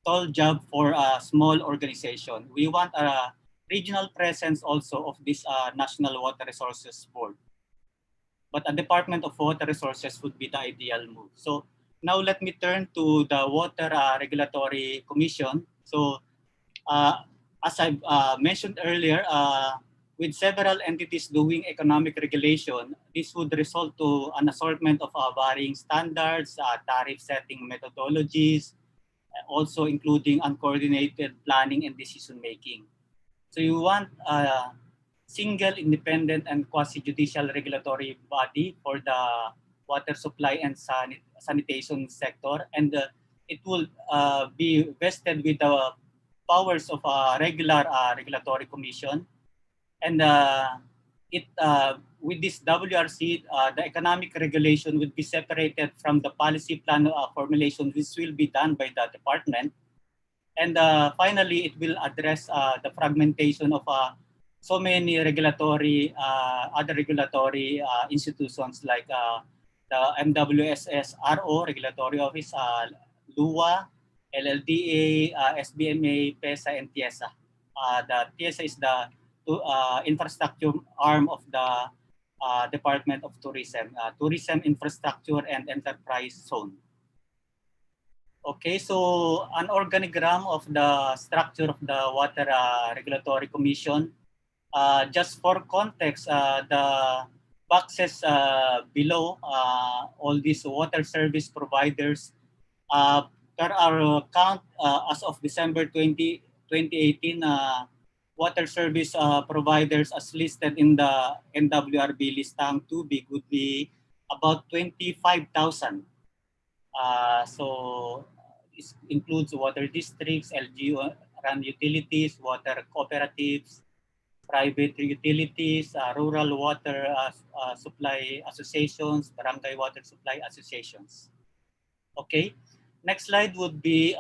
tall job for a small organization. We want a regional presence also of this National Water Resources Board. But a Department of Water Resources would be the ideal move. So now let me turn to the Water Regulatory Commission. So as I mentioned earlier, with several entities doing economic regulation, this would result to an assortment of varying standards, tariff setting methodologies, also including uncoordinated planning and decision making. So you want a single independent and quasi-judicial regulatory body for the water supply and sanitation sector, and it will be vested with the powers of a regular regulatory commission. And with this WRC, the economic regulation would be separated from the policy plan formulation, which will be done by the department. And finally, it will address the fragmentation of so many regulatory, other regulatory institutions like the MWSS RO, Regulatory Office, LUA, LLDA, SBMA, PESA, and TIESA. The TIESA is the infrastructure arm of the Department of Tourism, Tourism Infrastructure and Enterprise Zone. Okay, so an organigram of the structure of the Water Regulatory Commission. Just for context, the boxes below all these water service providers, per our count as of December 2018, water service providers as listed in the NWRB listang tubig would be about 25,000. So this includes water districts, LGU-run utilities, water cooperatives, private utilities, rural water supply associations, barangay water supply associations. Okay, next slide would be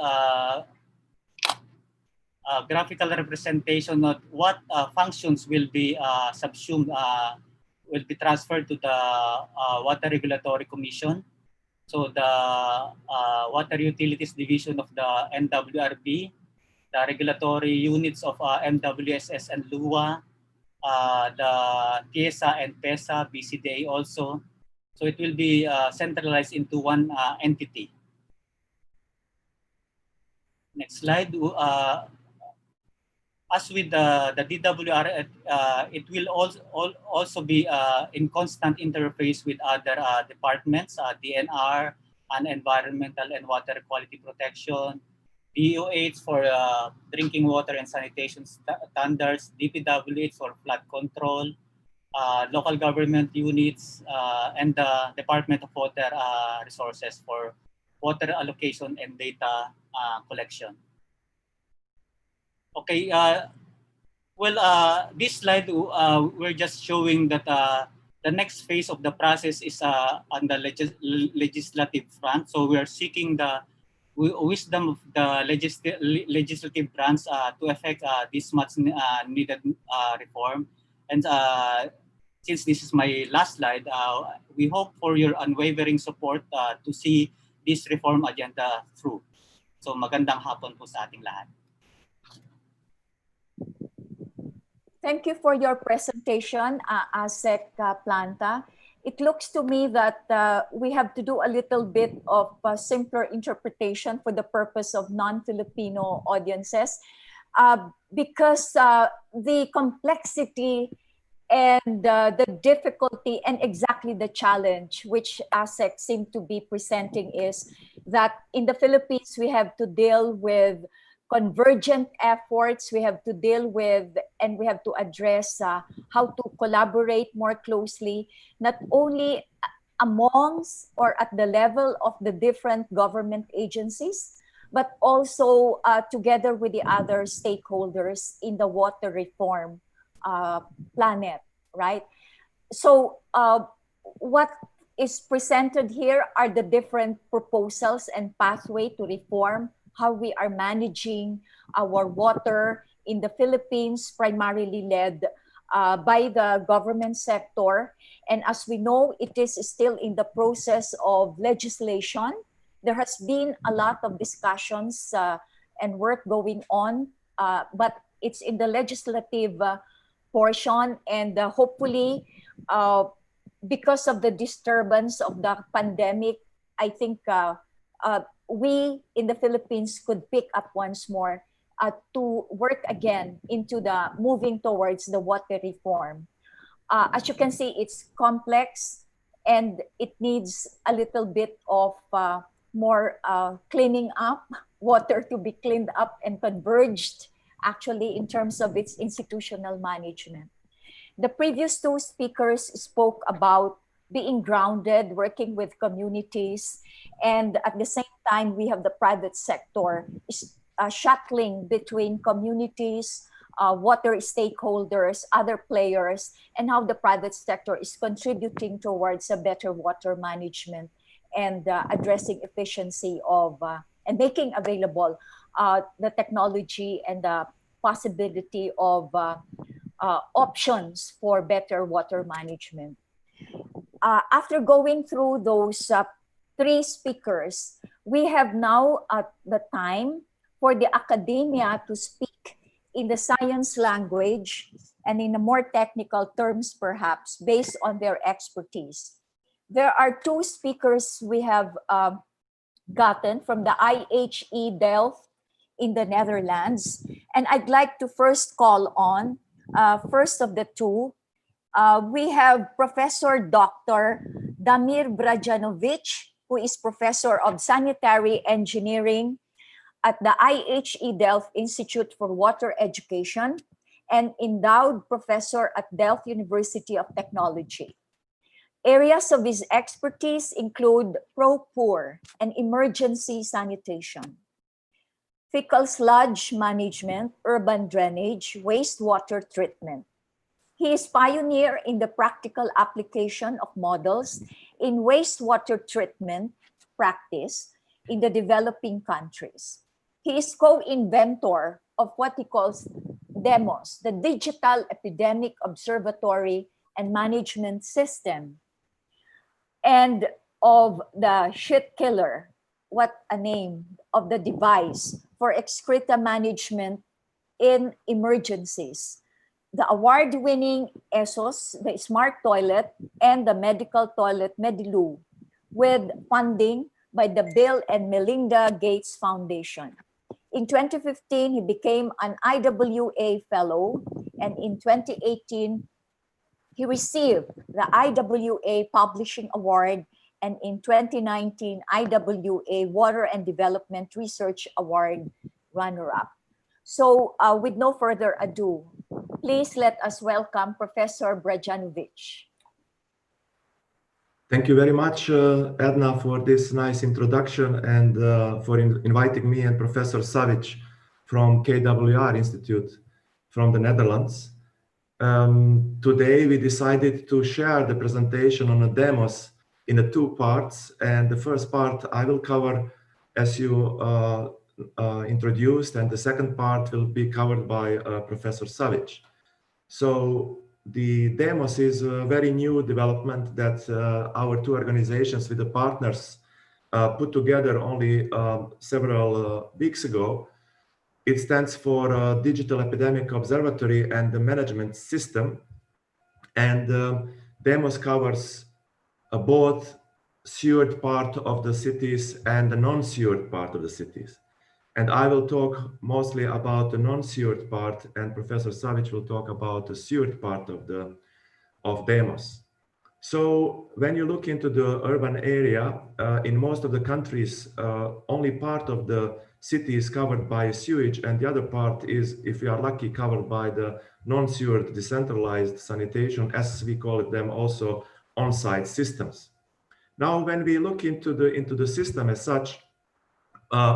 graphical representation of what functions will be subsumed, will be transferred to the Water Regulatory Commission. So the Water Utilities Division of the NWRB, the regulatory units of MWSS and LUA, the TIESA and PESA, BCDA also. So it will be centralized into one entity. Next slide. As with the DWR, it will also be in constant interface with other departments, DNR, and Environmental and Water Quality Protection, DOH for drinking water and sanitation standards, DPWH for flood control, local government units, and the Department of Water Resources for water allocation and data collection. Okay, this slide, we're just showing that the next phase of the process is on the legislative front. So we are seeking the wisdom of the legislative branch to effect this much needed reform. And since this is my last slide, we hope for your unwavering support to see this reform agenda through. So magandang hapon po sa ating lahat. Thank you for your presentation, ASEC Planta. It looks to me that we have to do a little bit of simpler interpretation for the purpose of non-Filipino audiences because the complexity and the difficulty and exactly the challenge which ASEC seem to be presenting is that in the Philippines, we have to deal with convergent efforts. We have to deal with and we have to address how to collaborate more closely, not only amongst or at the level of the different government agencies, but also together with the other stakeholders in the water reform planet, right? So what is presented here are the different proposals and pathway to reform how we are managing our water in the Philippines, primarily led by the government sector. And as we know, it is still in the process of legislation. There has been a lot of discussions and work going on, but it's in the legislative portion, and hopefully, because of the disturbance of the pandemic, I think we in the Philippines could pick up once more to work again into the moving towards the water reform. As you can see, it's complex and it needs a little bit of more cleaning up, water to be cleaned up and converged actually in terms of its institutional management. The previous two speakers spoke about being grounded, working with communities, and at the same time, we have the private sector shuttling between communities, water stakeholders, other players, and how the private sector is contributing towards a better water management and addressing efficiency of and making available the technology and the possibility of options for better water management. After going through those three speakers, we have now the time for the academia to speak in the science language and in a more technical terms, perhaps, based on their expertise. There are two speakers we have gotten from the IHE Delft in the Netherlands. And I'd like to first call on, first of the two, we have Professor Dr. Damir Brajanovic, who is Professor of Sanitary Engineering at the IHE Delft Institute for Water Education and endowed professor at Delft University of Technology. Areas of his expertise include ProPur and emergency sanitation, fecal sludge management, urban drainage, wastewater treatment. He is pioneer in the practical application of models in wastewater treatment practice in the developing countries. He is co-inventor of what he calls DEMOS, the Digital Epidemic Observatory and Management System, and of the shit killer, what a name, of the device for excreta management in emergencies. The award-winning ESOS, the smart toilet, and the medical toilet Medilu, with funding by the Bill and Melinda Gates Foundation. In 2015, he became an IWA Fellow, and in 2018, he received the IWA Publishing Award, and in 2019, IWA Water and Development Research Award runner-up. So with no further ado, please let us welcome Professor Brajanovic. Thank you very much, Edna, for this nice introduction and for inviting me and Professor Savic from KWR Institute from the Netherlands. Today, we decided to share the presentation on a demos in the two parts. And the first part I will cover as you introduced, and the second part will be covered by Professor Savic. So the demos is a very new development that our two organizations with the partners put together only several weeks ago. It stands for Digital Epidemic Observatory and the Management System. And demos covers both sewered part of the cities and the non-sewered part of the cities. And I will talk mostly about the non-sewered part, and Professor Savic will talk about the sewered part of demos. So when you look into the urban area, in most of the countries, only part of the city is covered by sewage, and the other part is, if we are lucky, covered by the non-sewered decentralized sanitation, as we call it them also, on-site systems. Now, when we look into the system as such,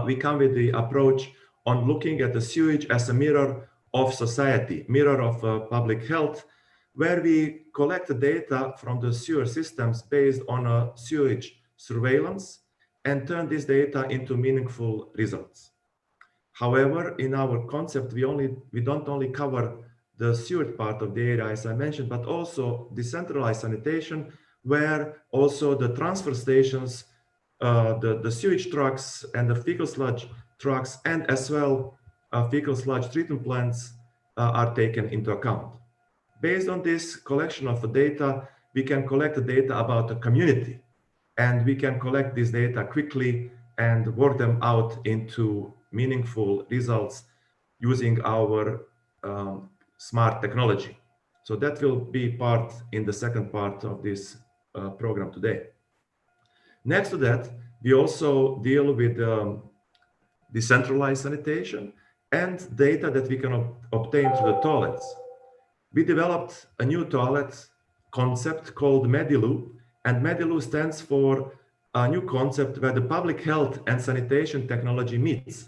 we come with the approach on looking at the sewage as a mirror of society, mirror of public health, where we collect the data from the sewer systems based on a sewage surveillance and turn this data into meaningful results. However, in our concept, we don't only cover the sewage part of the area, as I mentioned, but also decentralized sanitation, where also the transfer stations, the sewage trucks and the fecal sludge trucks, and as well fecal sludge treatment plants are taken into account. Based on this collection of the data, we can collect the data about the community, and we can collect this data quickly and work them out into meaningful results using our smart technology. So that will be part in the second part of this program today. Next to that, we also deal with decentralized sanitation and data that we can obtain through the toilets. We developed a new toilet concept called Medilu, and Medilu stands for a new concept where the public health and sanitation technology meets.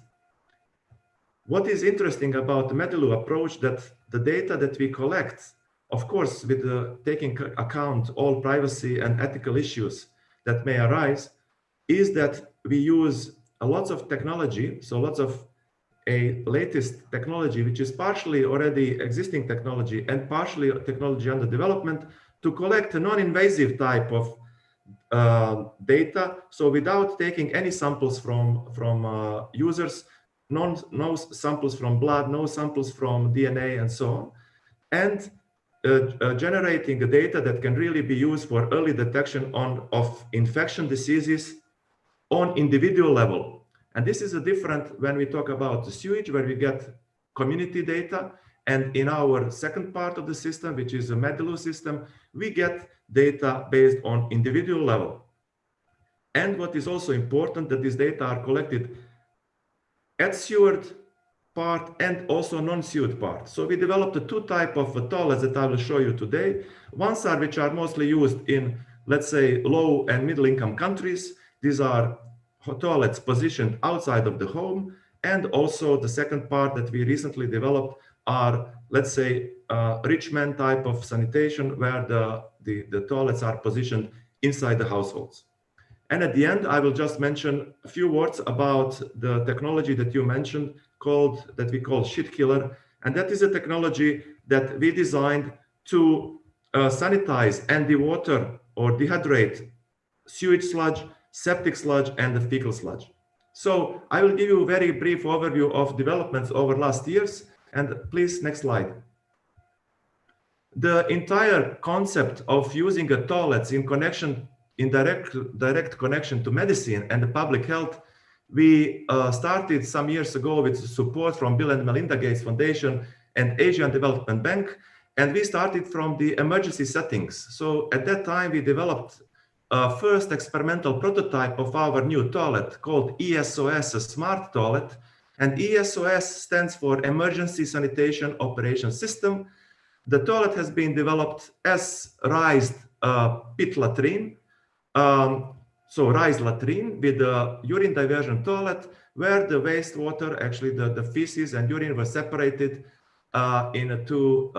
What is interesting about the Medilu approach that the data that we collect, of course, with taking account all privacy and ethical issues that may arise, is that we use a lot of technology, so lots of a latest technology, which is partially already existing technology and partially technology under development, to collect a non-invasive type of data. So without taking any samples from users, no samples from blood, no samples from DNA and so on, and generating the data that can really be used for early detection of infection diseases on individual level. And this is a different when we talk about the sewage, where we get community data. And in our second part of the system, which is a Medilu system, we get data based on individual level. And what is also important, that these data are collected at sewage part and also non-sewage part. So we developed the two types of toilets that I will show you today. Ones are which are mostly used in, let's say, low and middle income countries. These are toilets positioned outside of the home. And also the second part that we recently developed are, let's say, rich man type of sanitation, where the toilets are positioned inside the households. And at the end, I will just mention a few words about the technology that you mentioned, that we call Shit Killer. And that is a technology that we designed to sanitize and dewater or dehydrate sewage sludge, septic sludge, and the fecal sludge. So I will give you a very brief overview of developments over last years. And please, next slide. The entire concept of using a toilets in direct connection to medicine and the public health, we started some years ago with support from Bill and Melinda Gates Foundation and Asian Development Bank. And we started from the emergency settings. So at that time, we developed first experimental prototype of our new toilet called ESOS, a smart toilet. And ESOS stands for Emergency Sanitation Operation System. The toilet has been developed as raised pit latrine, so raised latrine with a urine diversion toilet, where the wastewater, actually the feces and urine were separated in two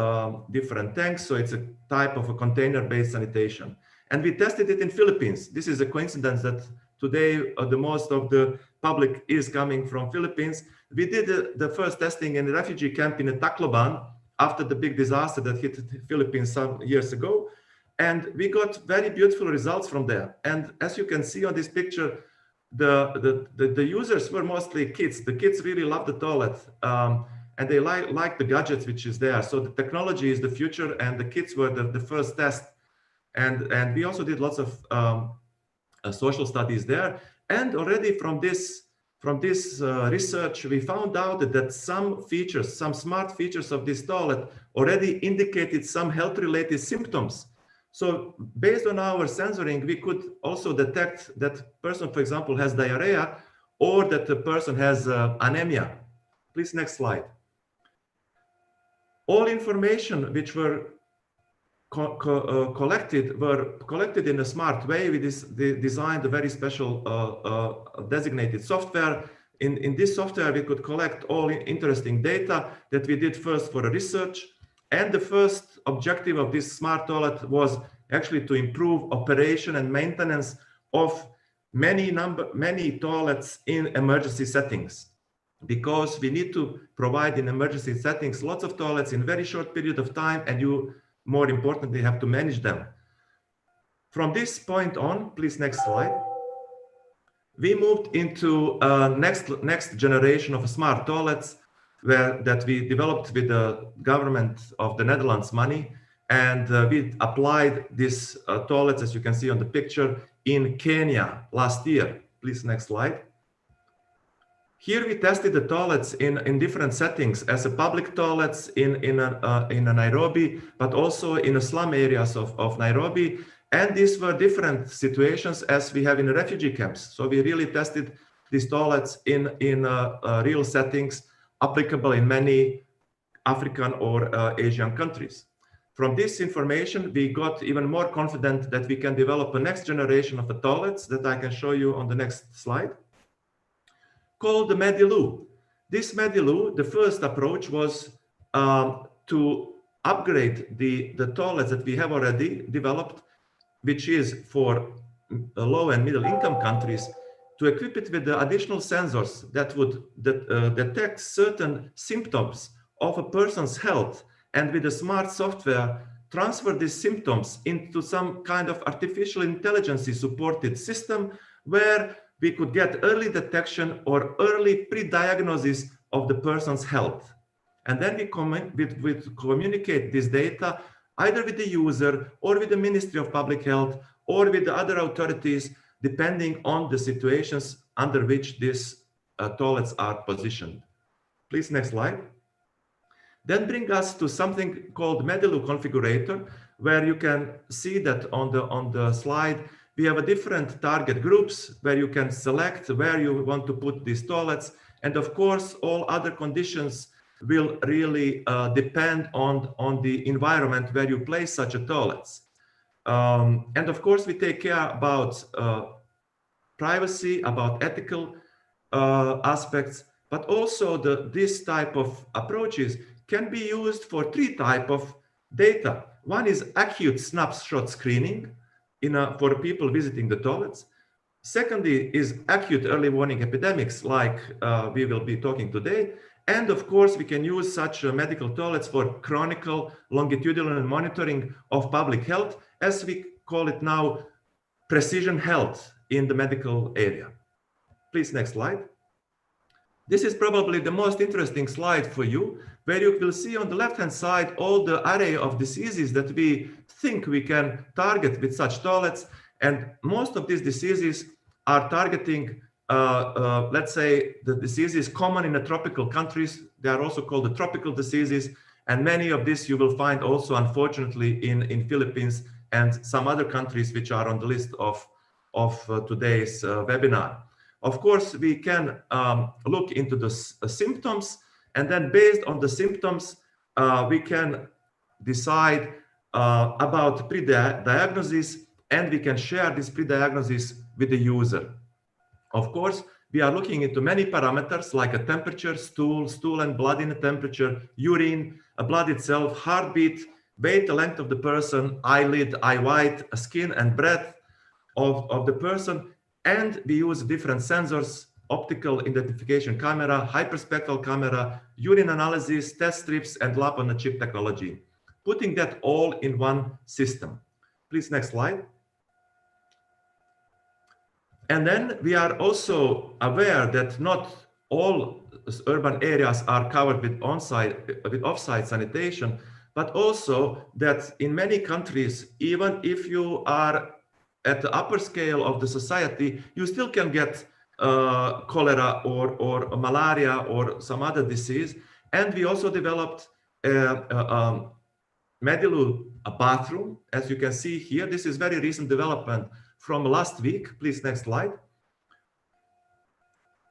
different tanks. So it's a type of a container-based sanitation. And we tested it in Philippines. This is a coincidence that today the most of the public is coming from Philippines. We did the first testing in a refugee camp in Tacloban after the big disaster that hit the Philippines some years ago. And we got very beautiful results from there. And as you can see on this picture, the users were mostly kids. The kids really love the toilet. And they like the gadgets which is there. So the technology is the future, and the kids were the first test. And we also did lots of social studies there. And already from this research, we found out that some smart features of this toilet already indicated some health-related symptoms. So based on our sensoring, we could also detect that person, for example, has diarrhea, or that the person has anemia. Please, next slide. All information which were collected in a smart way. We designed a very special designated software. In this software, we could collect all interesting data that we did first for research. And the first objective of this smart toilet was actually to improve operation and maintenance of many toilets in emergency settings. because we need to provide in emergency settings lots of toilets in very short period of time, and you, more importantly, have to manage them. From this point on, please next slide, we moved into next generation of smart toilets that we developed with the government of the Netherlands money, and we applied these toilets, as you can see on the picture, in Kenya last year. Please next slide. Here we tested the toilets in different settings as a public toilets in Nairobi, but also in the slum areas of Nairobi. And these were different situations as we have in refugee camps. So we really tested these toilets in real settings applicable in many African or Asian countries. From this information, we got even more confident that we can develop a next generation of the toilets that I can show you on the next slide, called the Medilu. This Medilu, the first approach was to upgrade the toilets that we have already developed, which is for low and middle income countries, to equip it with the additional sensors that would detect certain symptoms of a person's health, and with the smart software, transfer these symptoms into some kind of artificial intelligence supported system where we could get early detection or early pre-diagnosis of the person's health. And then we communicate this data either with the user or with the Ministry of Public Health or with the other authorities, depending on the situations under which these toilets are positioned. Please, next slide. Then bring us to something called Medilu Configurator, where you can see that on the slide, we have a different target groups where you can select where you want to put these toilets. And of course, all other conditions will really depend on the environment where you place such a toilets. And of course, we take care about privacy, about ethical aspects, but also this type of approaches can be used for three types of data. One is acute snapshot screening for people visiting the toilets. Secondly is acute early warning epidemics, like we will be talking today. And of course, we can use such medical toilets for chronic longitudinal monitoring of public health, as we call it now, precision health in the medical area. Please, next slide. This is probably the most interesting slide for you, where you will see on the left-hand side all the array of diseases that we think we can target with such toilets. And most of these diseases are targeting, let's say, the diseases common in the tropical countries. They are also called the tropical diseases. And many of these you will find also, unfortunately, in Philippines and some other countries which are on the list of today's webinar. Of course, we can look into the symptoms, and then based on the symptoms, we can decide about pre-diagnosis, and we can share this pre-diagnosis with the user. Of course, we are looking into many parameters like a temperature, stool and blood in a temperature, urine, a blood itself, heartbeat, weight, the length of the person, eyelid, eye white, skin and breath of the person. And we use different sensors, optical identification camera, hyperspectral camera, urine analysis, test strips, and lab-on-a-chip technology, putting that all in one system. Please, next slide. And then we are also aware that not all urban areas are covered with off-site sanitation, but also that in many countries, even if you are at the upper scale of the society, you still can get cholera or malaria or some other disease. And we also developed a Medilu bathroom, as you can see here. This is very recent development from last week. Please, next slide.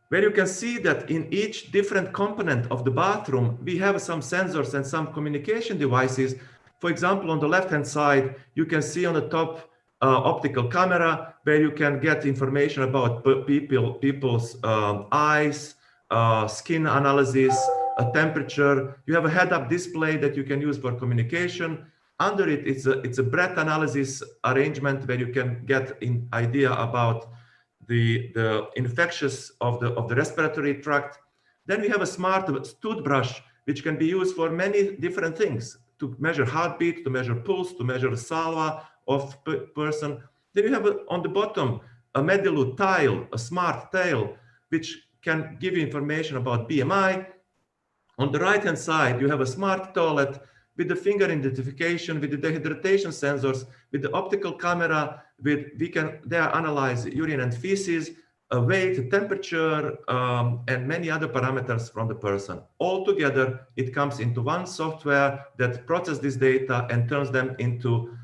Where you can see that in each different component of the bathroom, we have some sensors and some communication devices. For example, on the left-hand side, you can see on the top optical camera, where you can get information about people's eyes, skin analysis, a temperature. You have a head-up display that you can use for communication. Under it, it's a breath analysis arrangement where you can get an idea about the infectious of the respiratory tract. Then we have a smart toothbrush, which can be used for many different things, to measure heartbeat, to measure pulse, to measure the salva of person. Then you have on the bottom a Medilu tile, a smart tile, which can give you information about BMI. On the right-hand side, you have a smart toilet with the finger identification, with the dehydration sensors, with the optical camera, there analyze urine and feces, weight, temperature, and many other parameters from the person. All together, it comes into one software that processes this data and turns them into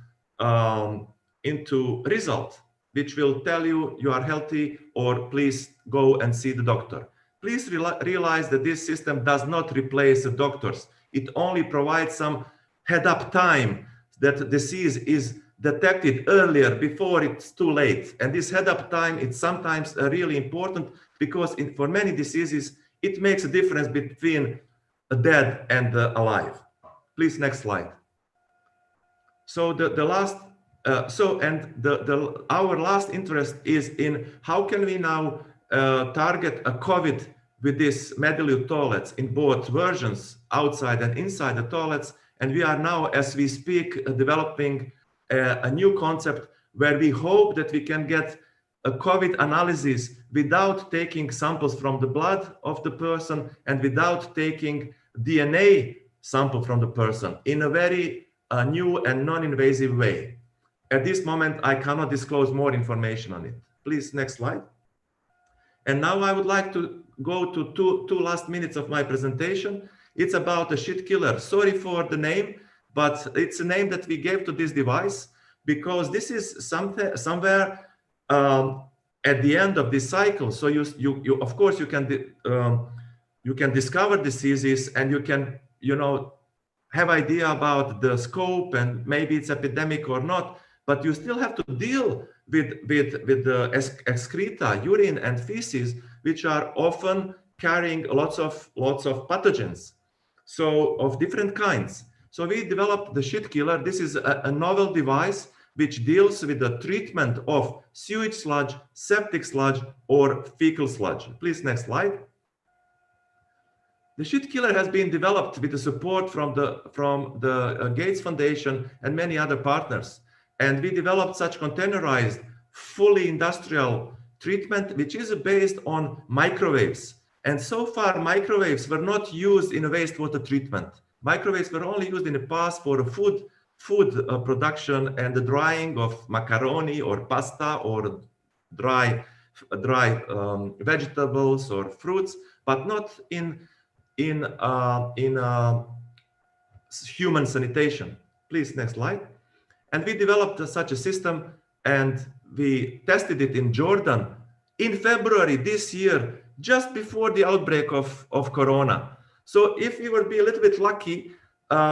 result, which will tell you you are healthy or please go and see the doctor. Please realize that this system does not replace the doctors. It only provides some head-up time that disease is detected earlier before it's too late. And this head-up time is sometimes really important because for many diseases, it makes a difference between dead and alive. Please, next slide. So our last interest is in how can we now target a COVID with these Medilu toilets in both versions, outside and inside the toilets. And we are now, as we speak, developing a new concept where we hope that we can get a COVID analysis without taking samples from the blood of the person and without taking DNA sample from the person in a very new and non-invasive way. At this moment, I cannot disclose more information on it. Please, next slide. And now I would like to go to two last minutes of my presentation. It's about a shit killer. Sorry for the name, but it's a name that we gave to this device because this is somewhere at the end of this cycle. So you of course you can discover diseases and you can have idea about the scope and maybe it's epidemic or not, but you still have to deal with the excreta, urine and feces, which are often carrying lots of pathogens, so of different kinds. So we developed the shit killer. This is a novel device which deals with the treatment of sewage sludge, septic sludge, or fecal sludge. Please, next slide. The shit killer has been developed with the support from the Gates Foundation and many other partners. And we developed such containerized, fully industrial treatment, which is based on microwaves. And so far, microwaves were not used in a wastewater treatment. Microwaves were only used in the past for food production and the drying of macaroni or pasta or dry vegetables or fruits, but not in human sanitation. Please, next slide. And we developed such a system and we tested it in Jordan in February this year, just before the outbreak of Corona. So if we would be a little bit lucky,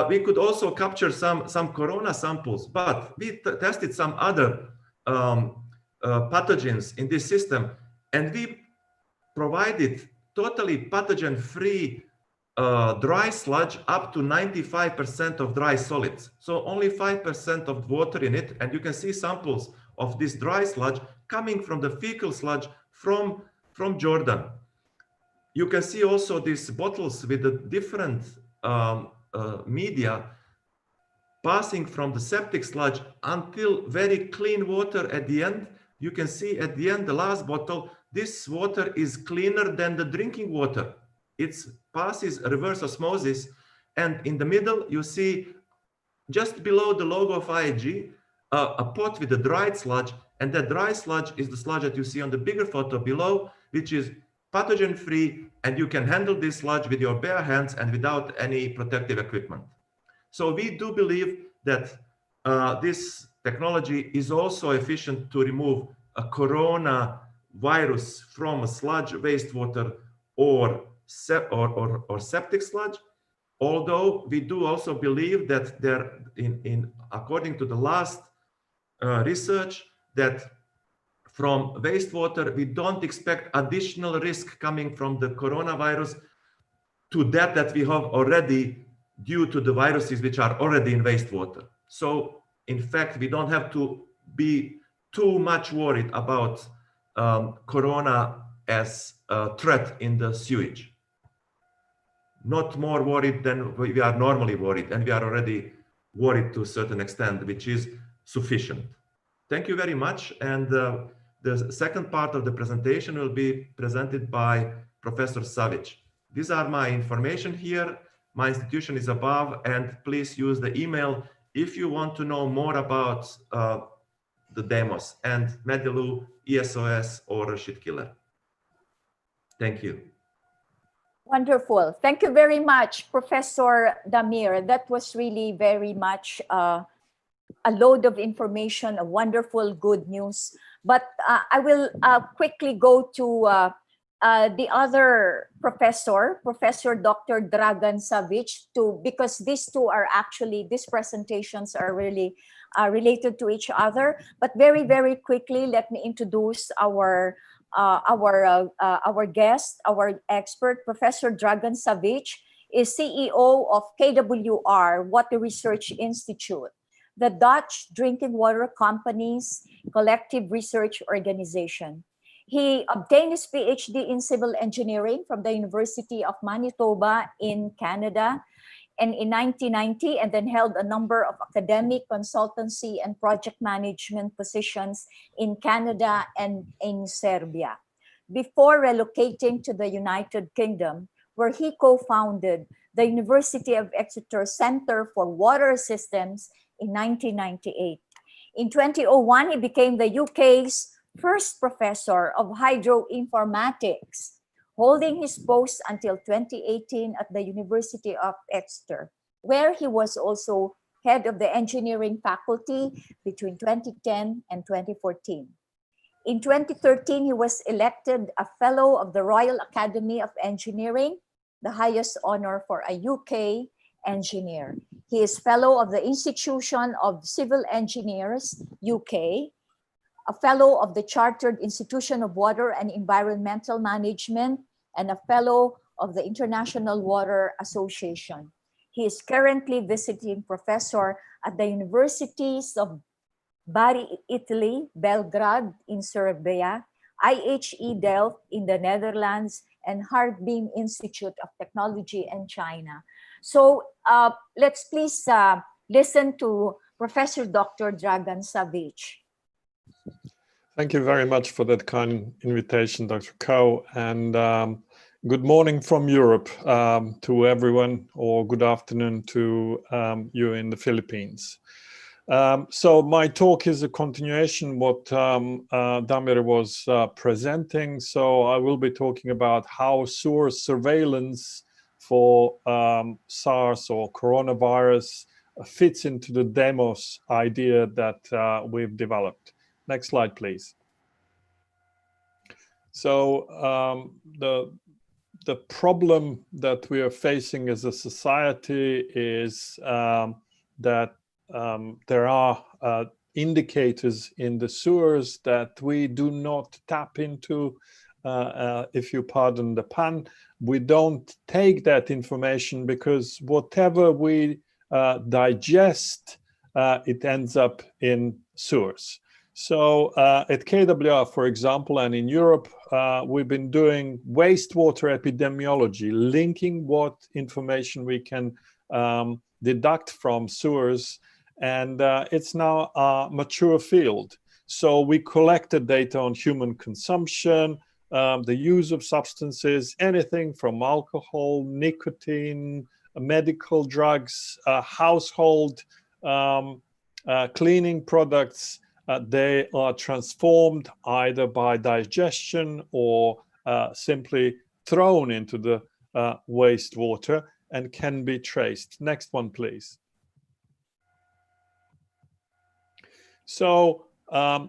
we could also capture some Corona samples, but we tested some other pathogens in this system, and we provided totally pathogen-free dry sludge up to 95% of dry solids. So only 5% of water in it. And you can see samples of this dry sludge coming from the fecal sludge from Jordan. You can see also these bottles with the different media passing from the septic sludge until very clean water at the end. You can see at the end, the last bottle, this water is cleaner than the drinking water. It passes reverse osmosis. And in the middle, you see just below the logo of IAG, a pot with a dried sludge. And that dry sludge is the sludge that you see on the bigger photo below, which is pathogen-free. And you can handle this sludge with your bare hands and without any protective equipment. So we do believe that this technology is also efficient to remove a corona virus from a sludge, wastewater, or septic sludge. Although we do also believe that there, according to the last research, that from wastewater, we don't expect additional risk coming from the coronavirus to that we have already due to the viruses which are already in wastewater. So in fact, we don't have to be too much worried about corona as a threat in the sewage. not more worried than we are normally worried, and we are already worried to a certain extent, which is sufficient. Thank you very much. And the second part of the presentation will be presented by Professor Savic. These are my information here. My institution is above, and please use the email if you want to know more about the demos and Medilu, ESOS, or Shit Killer. Thank you. Wonderful. Thank you very much, Professor Damir. That was really very much a load of information, a wonderful good news. But I will quickly go to the other professor, Professor Dr. Dragan Savic, because these two are actually, these presentations are really related to each other. But very, very quickly, let me introduce our guest, our expert. Professor Dragan Savic is CEO of KWR, Water Research Institute, the Dutch Drinking Water Company's collective research organization. He obtained his PhD in civil engineering from the University of Manitoba in Canada and in 1990, and then held a number of academic, consultancy, and project management positions in Canada and in Serbia, before relocating to the United Kingdom, where he co-founded the University of Exeter Center for Water Systems in 1998. In 2001, he became the UK's first professor of hydroinformatics, holding his post until 2018 at the University of Exeter, where he was also head of the engineering faculty between 2010 and 2014. In 2013, he was elected a Fellow of the Royal Academy of Engineering, the highest honor for a UK engineer. He is Fellow of the Institution of Civil Engineers, UK, a Fellow of the Chartered Institution of Water and Environmental Management, and a Fellow of the International Water Association. He is currently visiting professor at the Universities of Bari, Italy, Belgrade in Serbia, IHE Delft in the Netherlands, and Harbin Institute of Technology in China. So let's please listen to Professor Dr. Dragan Savic. Thank you very much for that kind invitation, Dr. Ko, and good morning from Europe to everyone, or good afternoon to you in the Philippines. So my talk is a continuation what Damir was presenting. So I will be talking about how sewer surveillance for SARS or coronavirus fits into the demos idea that we've developed. Next slide, please. So the problem that we are facing as a society is that there are indicators in the sewers that we do not tap into, if you pardon the pun. We don't take that information because whatever we digest, it ends up in sewers. So at KWR, for example, and in Europe, we've been doing wastewater epidemiology, linking what information we can deduct from sewers, and it's now a mature field. So we collected data on human consumption, the use of substances, anything from alcohol, nicotine, medical drugs, household cleaning products. They are transformed either by digestion or simply thrown into the wastewater and can be traced. Next one, please. So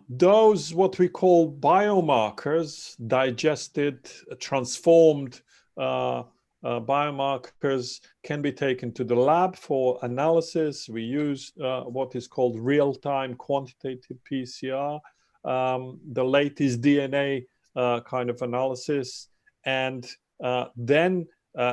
those what we call biomarkers, digested, transformed biomarkers, can be taken to the lab for analysis. We use what is called real-time quantitative PCR, the latest DNA kind of analysis. And then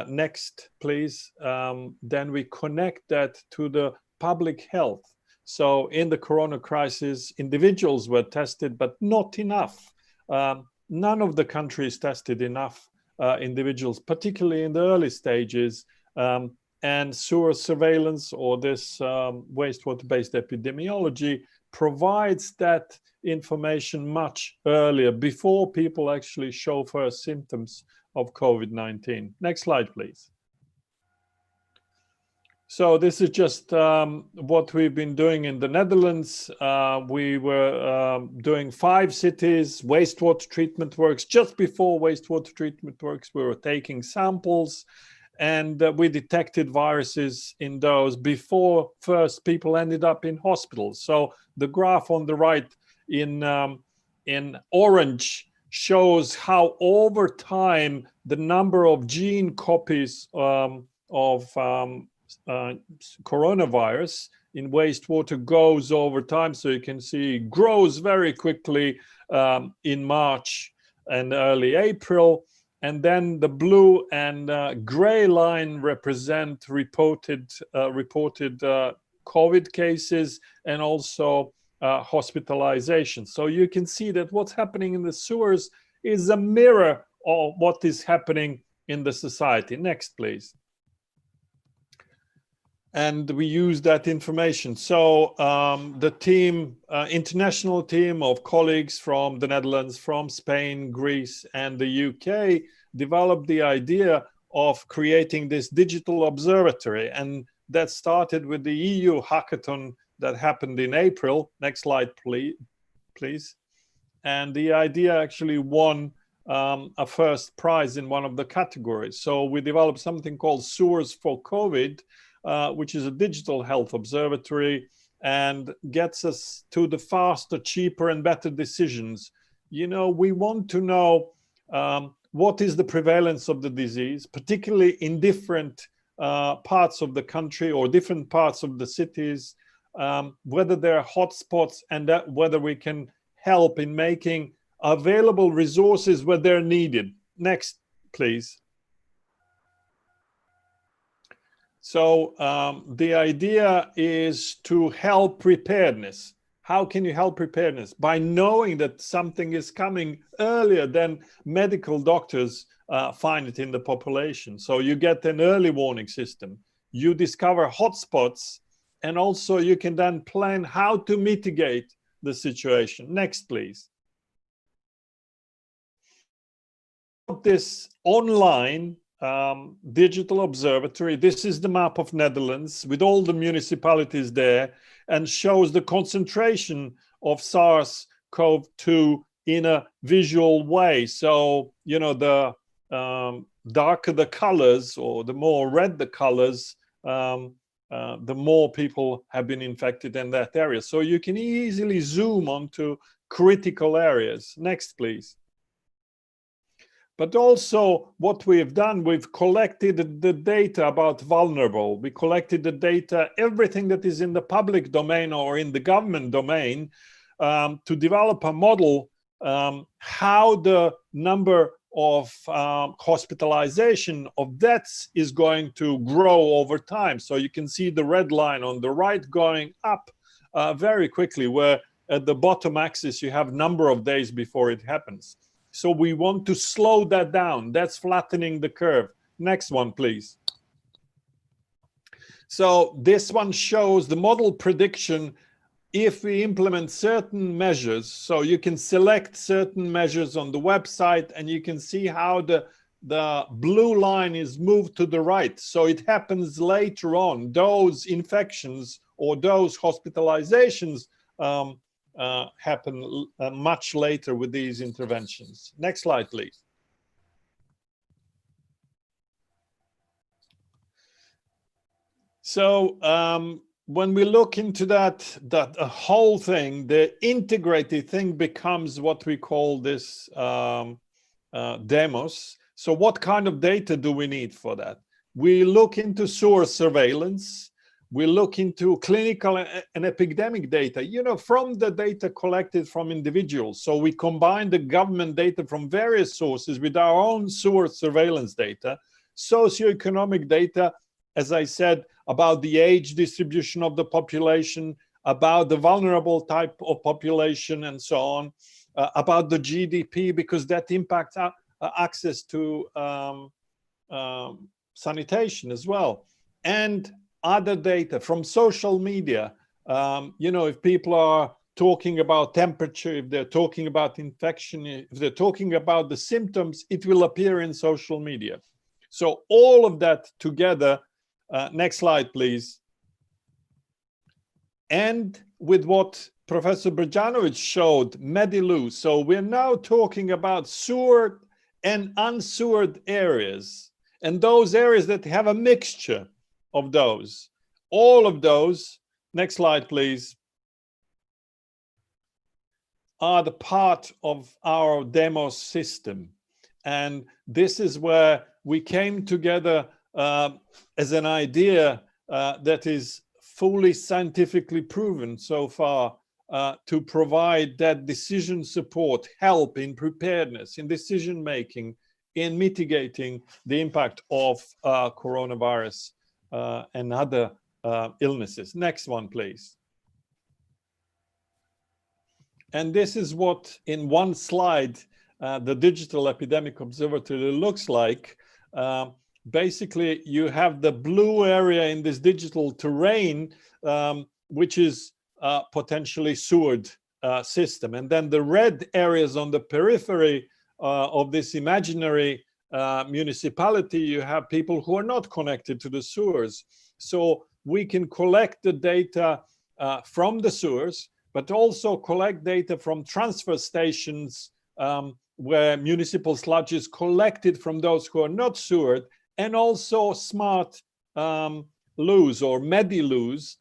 next, please, then we connect that to the public health. So in the corona crisis, individuals were tested, but not enough. None of the countries tested enough individuals, particularly in the early stages. And sewer surveillance, or this wastewater-based epidemiology, provides that information much earlier, before people actually show first symptoms of COVID-19. Next slide, please. So this is just what we've been doing in the Netherlands. We were doing 5 cities, wastewater treatment works. Just before wastewater treatment works, we were taking samples, and we detected viruses in those before first people ended up in hospitals. So the graph on the right in orange shows how over time the number of gene copies of coronavirus in wastewater goes over time. So you can see it grows very quickly in March and early April. And then the blue and gray line represent reported COVID cases and also hospitalization. So you can see that what's happening in the sewers is a mirror of what is happening in the society. Next, please. And we use that information. So the team, international team of colleagues from the Netherlands, from Spain, Greece, and the UK developed the idea of creating this digital observatory. And that started with the EU hackathon that happened in April. Next slide, please. And the idea actually won a first prize in one of the categories. So we developed something called Sewers for COVID, which is a digital health observatory and gets us to the faster, cheaper, and better decisions. You know, we want to know what is the prevalence of the disease, particularly in different parts of the country or different parts of the cities, whether there are hotspots, and whether we can help in making available resources where they're needed. Next, please. So the idea is to help preparedness. How can you help preparedness? By knowing that something is coming earlier than medical doctors find it in the population. So you get an early warning system. You discover hotspots, and also you can then plan how to mitigate the situation. Next, please. This online digital observatory. This is the map of Netherlands with all the municipalities there, and shows the concentration of SARS-CoV-2 in a visual way. So, you know, the darker the colors, or the more red the colors, the more people have been infected in that area. So you can easily zoom onto critical areas. Next, please. But also what we have done, we've collected the data about vulnerable. We collected the data, everything that is in the public domain or in the government domain, to develop a model how the number of hospitalization of deaths is going to grow over time. So you can see the red line on the right going up very quickly, where at the bottom axis you have number of days before it happens. So we want to slow that down. That's flattening the curve. Next one, please. So this one shows the model prediction if we implement certain measures. So you can select certain measures on the website, and you can see how the blue line is moved to the right. So it happens later on. Those infections or those hospitalizations happen much later with these interventions. Next slide, please. So when we look into that whole thing, the integrated thing becomes what we call this demos. So what kind of data do we need for that? We look into sewer surveillance. We look into clinical and epidemic data, you know, from the data collected from individuals. So we combine the government data from various sources with our own sewer surveillance data, socioeconomic data, as I said, about the age distribution of the population, about the vulnerable type of population, and so on, about the GDP, because that impacts access to sanitation as well, and other data from social media. You know, if people are talking about temperature, if they're talking about infection, if they're talking about the symptoms, it will appear in social media. So all of that together, next slide, please. And with what Professor Brjanovic showed, Medilu. So we're now talking about sewered and unsewered areas, and those areas that have a mixture of those. All of those, next slide, please, are the part of our demo system. And this is where we came together as an idea that is fully scientifically proven so far to provide that decision support, help in preparedness, in decision making, in mitigating the impact of coronavirus and other illnesses. Next one, please. And this is what, in one slide, the Digital Epidemic Observatory looks like. Basically, you have the blue area in this digital terrain, which is potentially sewered system. And then the red areas on the periphery of this imaginary municipality, you have people who are not connected to the sewers. So we can collect the data from the sewers, but also collect data from transfer stations where municipal sludge is collected from those who are not sewered, and also smart loos or Mediloos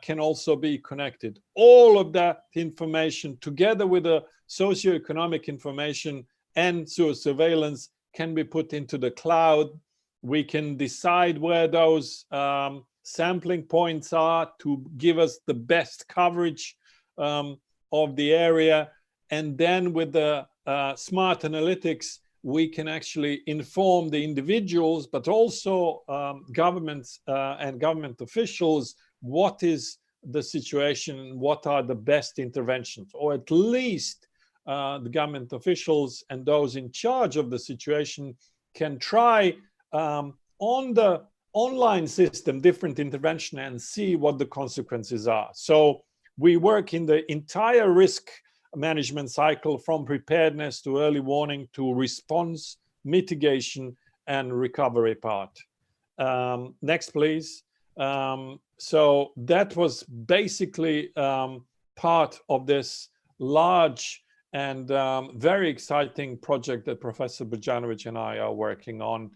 can also be connected. All of that information, together with the socioeconomic information and sewer surveillance, can be put into the cloud. We can decide where those sampling points are to give us the best coverage of the area. And then with the smart analytics, we can actually inform the individuals, but also governments and government officials, what is the situation, what are the best interventions, or at least the government officials and those in charge of the situation can try on the online system different intervention and see what the consequences are. So we work in the entire risk management cycle, from preparedness to early warning to response, mitigation, and recovery part. Next, please. So that was basically part of this large and very exciting project that Professor Brjanovic and I are working on.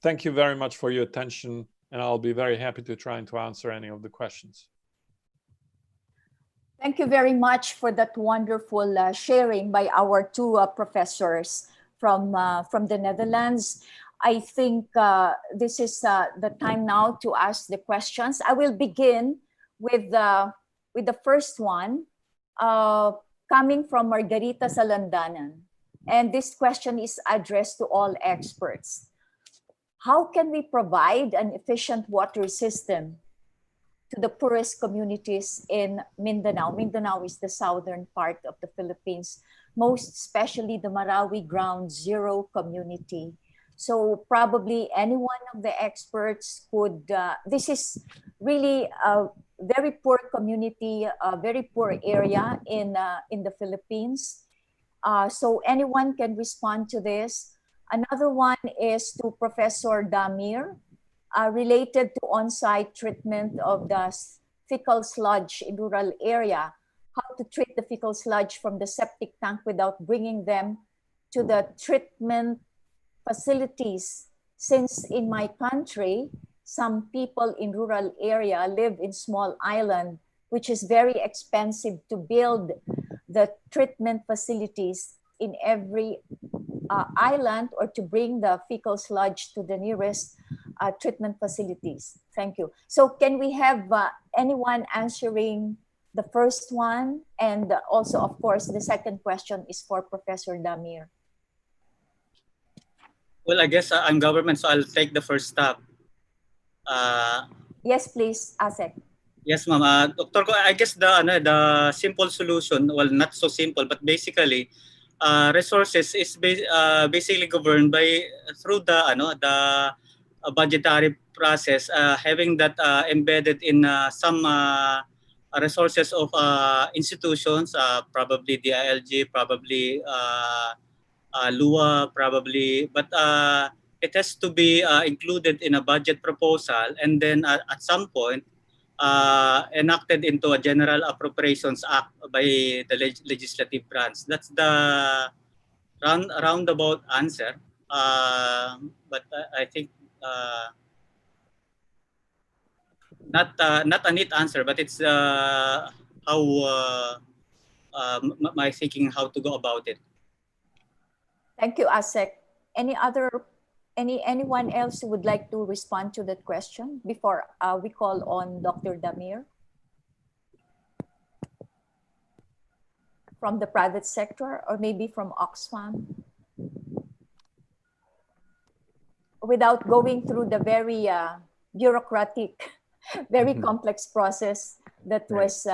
Thank you very much for your attention, and I'll be very happy to try and to answer any of the questions. Thank you very much for that wonderful sharing by our two professors from the Netherlands. I think this is the time now to ask the questions. I will begin with the first one coming from Margarita Salandanan. And this question is addressed to all experts. How can we provide an efficient water system to the poorest communities in Mindanao? Mindanao is the southern part of the Philippines, most especially the Marawi Ground Zero community. So probably any one of the experts could, this is really a very poor community, a very poor area in the Philippines. So anyone can respond to this. Another one is to Professor Damir, related to on-site treatment of the fecal sludge in rural area. How to treat the fecal sludge from the septic tank without bringing them to the treatment facilities. Since in my country, some people in rural area live in small island, which is very expensive to build the treatment facilities in every island, or to bring the fecal sludge to the nearest treatment facilities. Thank you. So can we have anyone answering the first one? And also, of course, the second question is for Professor Damir. Well, I guess I'm government, so I'll take the first step. Yes, please, Asek. Yes, ma'am. Dr. Ko, I guess the simple solution, well, not so simple, but basically, resources is basically governed by through the budgetary process, having that embedded in some resources of institutions, probably DILG, probably LUA, probably, but it has to be included in a budget proposal, and then at some point enacted into a General Appropriations Act by the legislative branch. That's the roundabout answer. But I think not a neat answer, but it's how my thinking how to go about it. Thank you, Asek. Anyone else who would like to respond to that question before we call on Dr. Damir from the private sector, or maybe from Oxfam, without going through the very bureaucratic, very complex process that was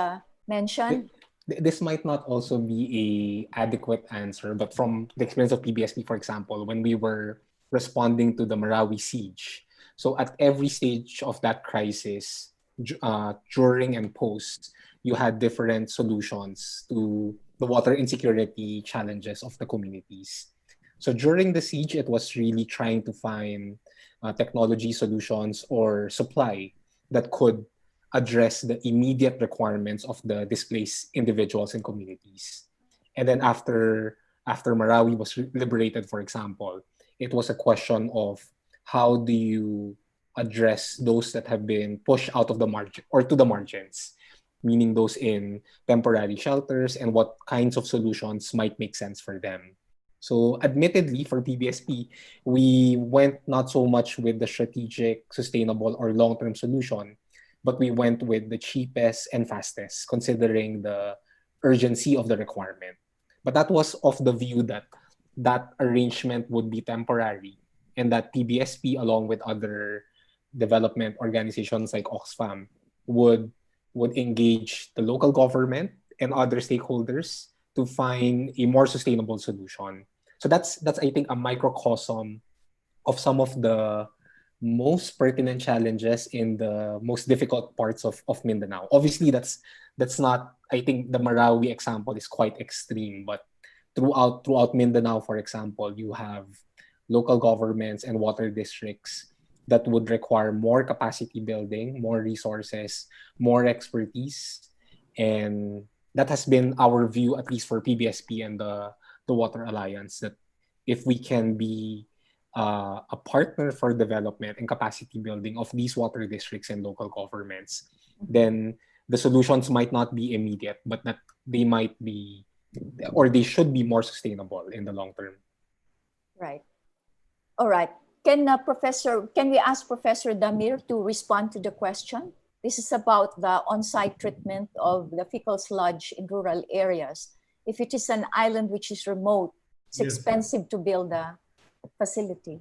mentioned? This might not also be a adequate answer, but from the experience of PBSP, for example, when we were responding to the Marawi siege, so at every stage of that crisis, during and post, you had different solutions to the water insecurity challenges of the communities. So during the siege, it was really trying to find technology solutions or supply that could address the immediate requirements of the displaced individuals and communities. And then after Marawi was liberated, for example, it was a question of how do you address those that have been pushed out of the margin or to the margins, meaning those in temporary shelters, and what kinds of solutions might make sense for them. So admittedly, for PBSP, we went not so much with the strategic, sustainable, or long-term solution, but we went with the cheapest and fastest, considering the urgency of the requirement. But that was of the view that that arrangement would be temporary, and that PBSP, along with other development organizations like Oxfam, would engage the local government and other stakeholders to find a more sustainable solution. So that's I think a microcosm of some of the most pertinent challenges in the most difficult parts of Mindanao. Obviously, that's not, I think the Marawi example is quite extreme, but throughout Mindanao, for example, you have local governments and water districts that would require more capacity building, more resources, more expertise. And that has been our view, at least for PBSP and the Water Alliance, that if we can be a partner for development and capacity building of these water districts and local governments, then the solutions might not be immediate, but that they might be, or they should be, more sustainable in the long term. Right. All right. Can we ask Professor Damir to respond to the question? This is about the on-site treatment of the fecal sludge in rural areas. If it is an island which is remote, it's expensive to build a facility.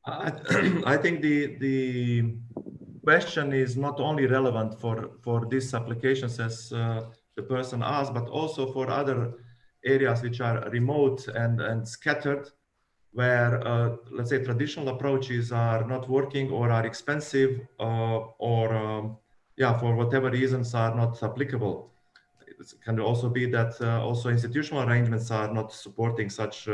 I think the question is not only relevant for these applications as the person asked, but also for other areas which are remote and scattered, where let's say traditional approaches are not working or are expensive or for whatever reasons are not applicable. It can also be that also institutional arrangements are not supporting such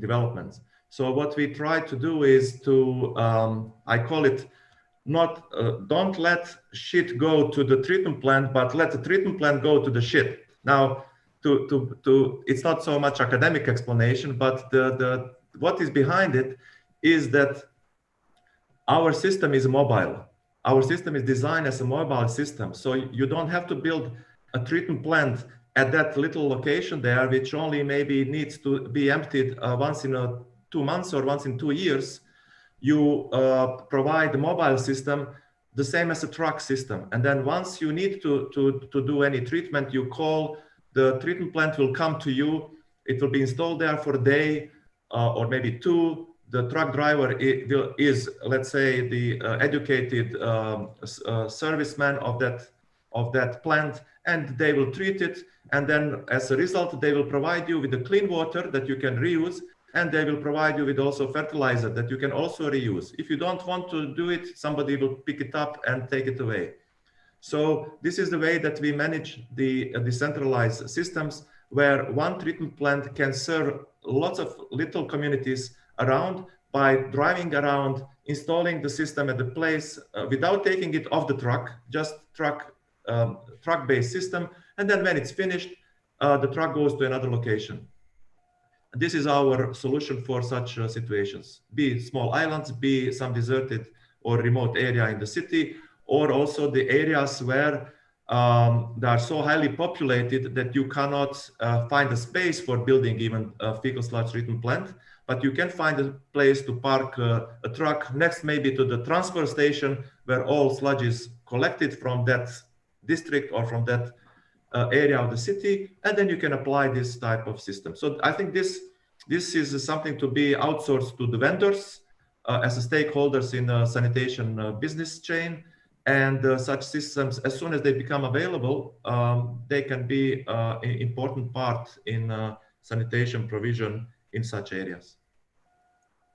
developments. So what we try to do is to, I call it, not don't let shit go to the treatment plant, but let the treatment plant go to the shit. Now, it's not so much academic explanation, but the what is behind it is that our system is mobile. Our system is designed as a mobile system. So you don't have to build a treatment plant at that little location there, which only maybe needs to be emptied once in 2 months or once in 2 years. You provide the mobile system the same as a truck system. And then once you need to do any treatment, you call, the treatment plant will come to you. It will be installed there for a day or maybe 2. The truck driver is, let's say, the educated serviceman of that plant, and they will treat it. And then as a result, they will provide you with the clean water that you can reuse, and they will provide you with also fertilizer that you can also reuse. If you don't want to do it, somebody will pick it up and take it away. So this is the way that we manage the decentralized systems, where one treatment plant can serve lots of little communities around by driving around, installing the system at the place without taking it off the truck, just truck-based system. And then when it's finished, the truck goes to another location. This is our solution for such situations, be it small islands, be some deserted or remote area in the city, or also the areas where they are so highly populated that you cannot find a space for building even a fecal sludge treatment plant, but you can find a place to park a truck next maybe to the transfer station where all sludge is collected from that district or from that area of the city, and then you can apply this type of system. So I think this is something to be outsourced to the vendors as stakeholders in a sanitation business chain, and such systems, as soon as they become available, they can be an important part in sanitation provision in such areas.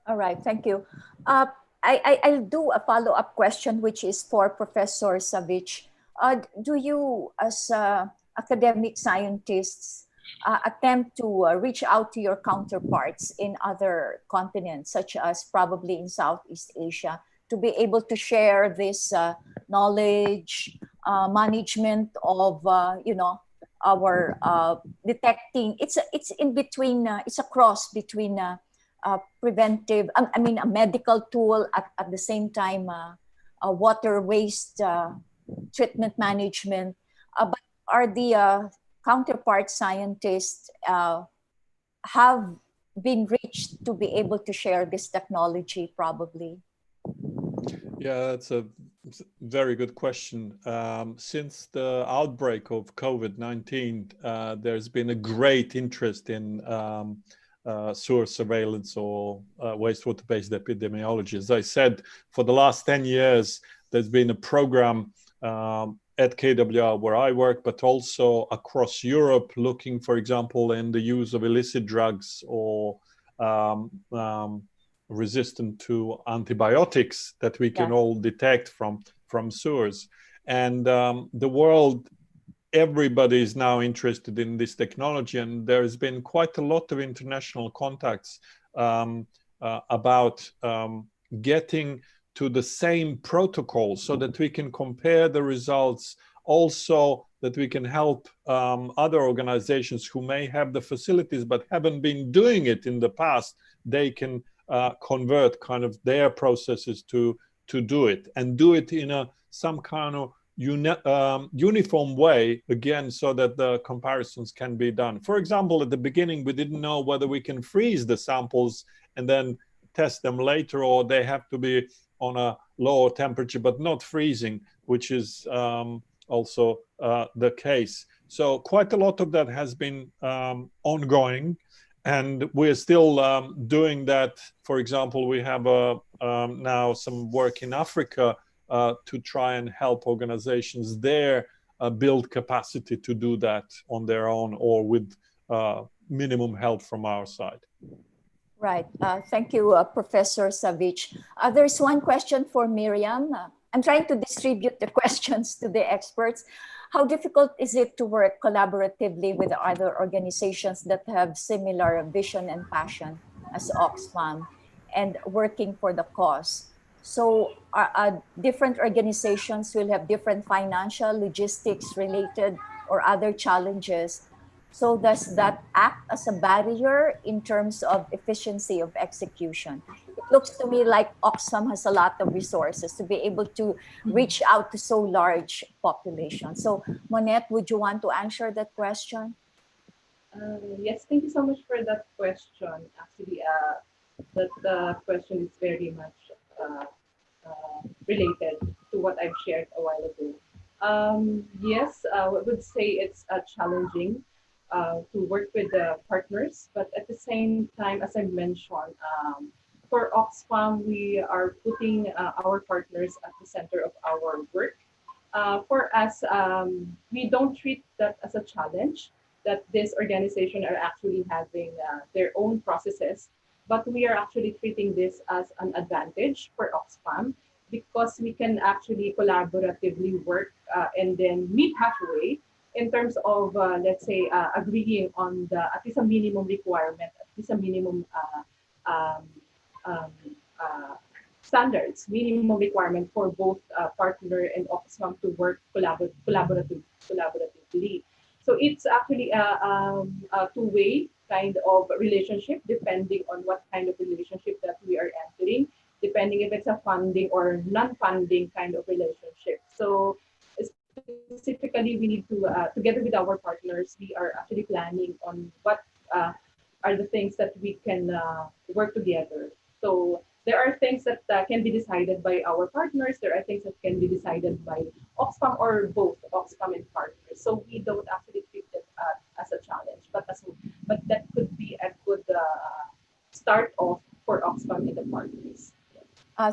All right, thank you. I'll do a follow-up question, which is for Professor Savich. Do you, as academic scientists, attempt to reach out to your counterparts in other continents, such as probably in Southeast Asia, to be able to share this knowledge, management of, our detecting? It's in between. It's a cross between preventive, a medical tool at the same time, water waste treatment management. But are the counterpart scientists have been reached to be able to share this technology probably? Yeah, that's a very good question. Since the outbreak of COVID-19, there's been a great interest in sewer surveillance or wastewater-based epidemiology. As I said, for the last 10 years, there's been a program at KWR where I work, but also across Europe, looking, for example, in the use of illicit drugs or resistant to antibiotics that we can all detect from sewers. And the world, everybody is now interested in this technology, and there's been quite a lot of international contacts about getting to the same protocol so that we can compare the results, also that we can help other organizations who may have the facilities but haven't been doing it in the past. They can convert kind of their processes to do it, and do it in some kind of uniform way, again, so that the comparisons can be done. For example, at the beginning, we didn't know whether we can freeze the samples and then test them later, or they have to be on a lower temperature, but not freezing, which is also the case. So quite a lot of that has been ongoing, and we're still doing that. For example, we have now some work in Africa to try and help organizations there build capacity to do that on their own or with minimum help from our side. Right. Thank you, Professor Savich. There's one question for Miriam. I'm trying to distribute the questions to the experts. How difficult is it to work collaboratively with other organizations that have similar vision and passion as Oxfam and working for the cause? So different organizations will have different financial, logistics related or other challenges. So does that act as a barrier in terms of efficiency of execution? It looks to me like Oxfam has a lot of resources to be able to reach out to so large population. So Monette, would you want to answer that question? Yes, thank you so much for that question. Actually, that question is very much related to what I've shared a while ago. Yes, I would say it's challenging to work with the partners, but at the same time, as I mentioned, for Oxfam, we are putting our partners at the center of our work. For us, we don't treat that as a challenge. that this organization are actually having their own processes, but we are actually treating this as an advantage for Oxfam because we can actually collaboratively work and then meet halfway in terms of, let's say, agreeing on at least a minimum requirement, at least a minimum um, um, standards, minimum requirement for both partner and Oxfam to work collaboratively. So it's actually a two-way kind of relationship, depending on what kind of relationship that we are entering, depending if it's a funding or non-funding kind of relationship. So specifically, we need to, together with our partners, we are actually planning on what are the things that we can work together. So there are things that can be decided by our partners. There are things that can be decided by Oxfam or both Oxfam and partners. So we don't actually treat it as a challenge, but that could be a good start off for Oxfam and the partners.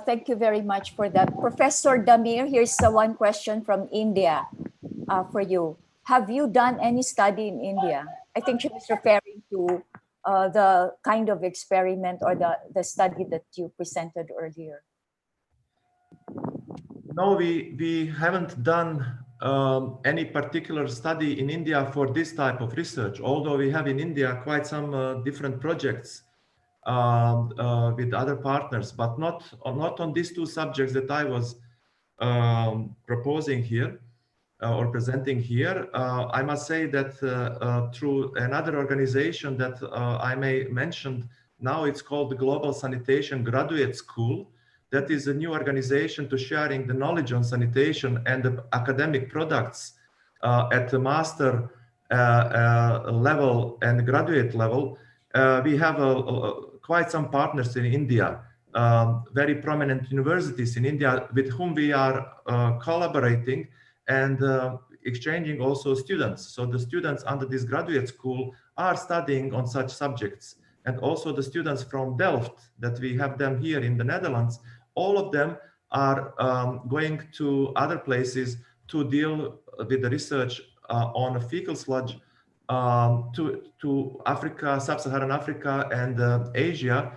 Thank you very much for that. Professor Damir, here's one question from India for you. Have you done any study in India? I think she was referring to the kind of experiment or the study that you presented earlier. No, we haven't done any particular study in India for this type of research, although we have in India quite some different projects with other partners, but not on these two subjects that I was proposing here or presenting here. I must say that through another organization that I may mention now, it's called the Global Sanitation Graduate School. That is a new organization to sharing the knowledge on sanitation and the academic products at the master level and graduate level. We have quite some partners in India, very prominent universities in India with whom we are collaborating and exchanging also students. So the students under this graduate school are studying on such subjects. And also the students from Delft, that we have them here in the Netherlands, all of them are going to other places to deal with the research on fecal sludge to Africa, Sub-Saharan Africa and Asia.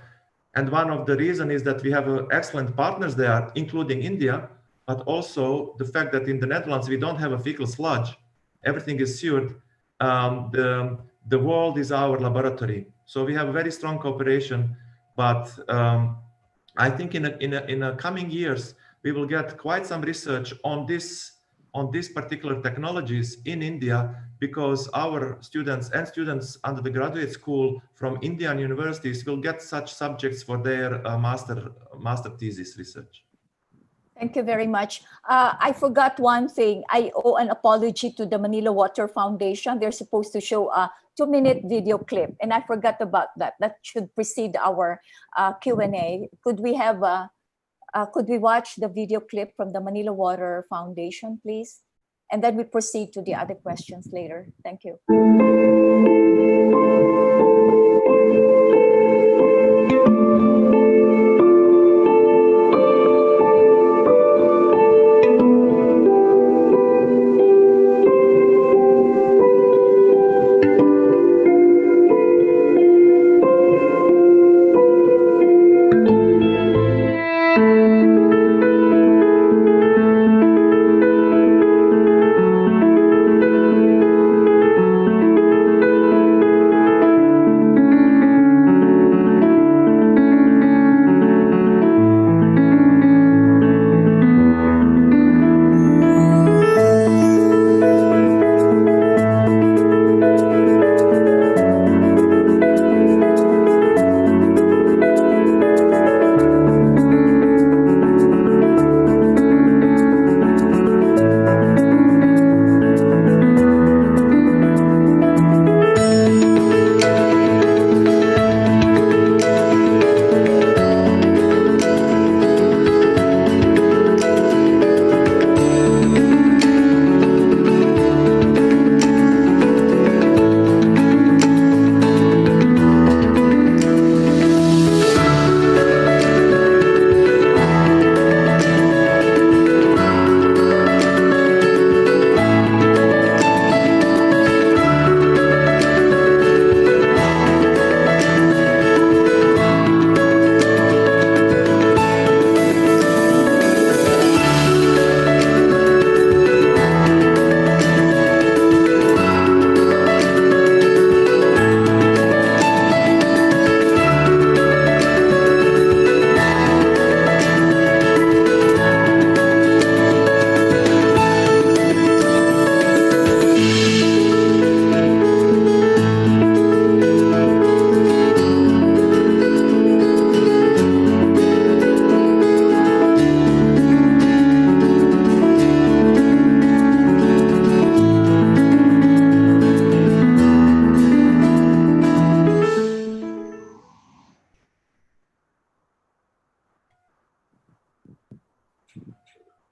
And one of the reasons is that we have excellent partners there, including India, but also the fact that in the Netherlands, we don't have a fecal sludge. Everything is sewered. The world is our laboratory. So we have a very strong cooperation, but I think in the coming years, we will get quite some research on these particular technologies in India, because our students and students under the graduate school from Indian universities will get such subjects for their master thesis research. Thank you very much. I forgot one thing. I owe an apology to the Manila Water Foundation. They're supposed to show a 2-minute video clip, and I forgot about that. That should precede our Q&A. Could we have could we watch the video clip from the Manila Water Foundation, please? And then we proceed to the other questions later. Thank you.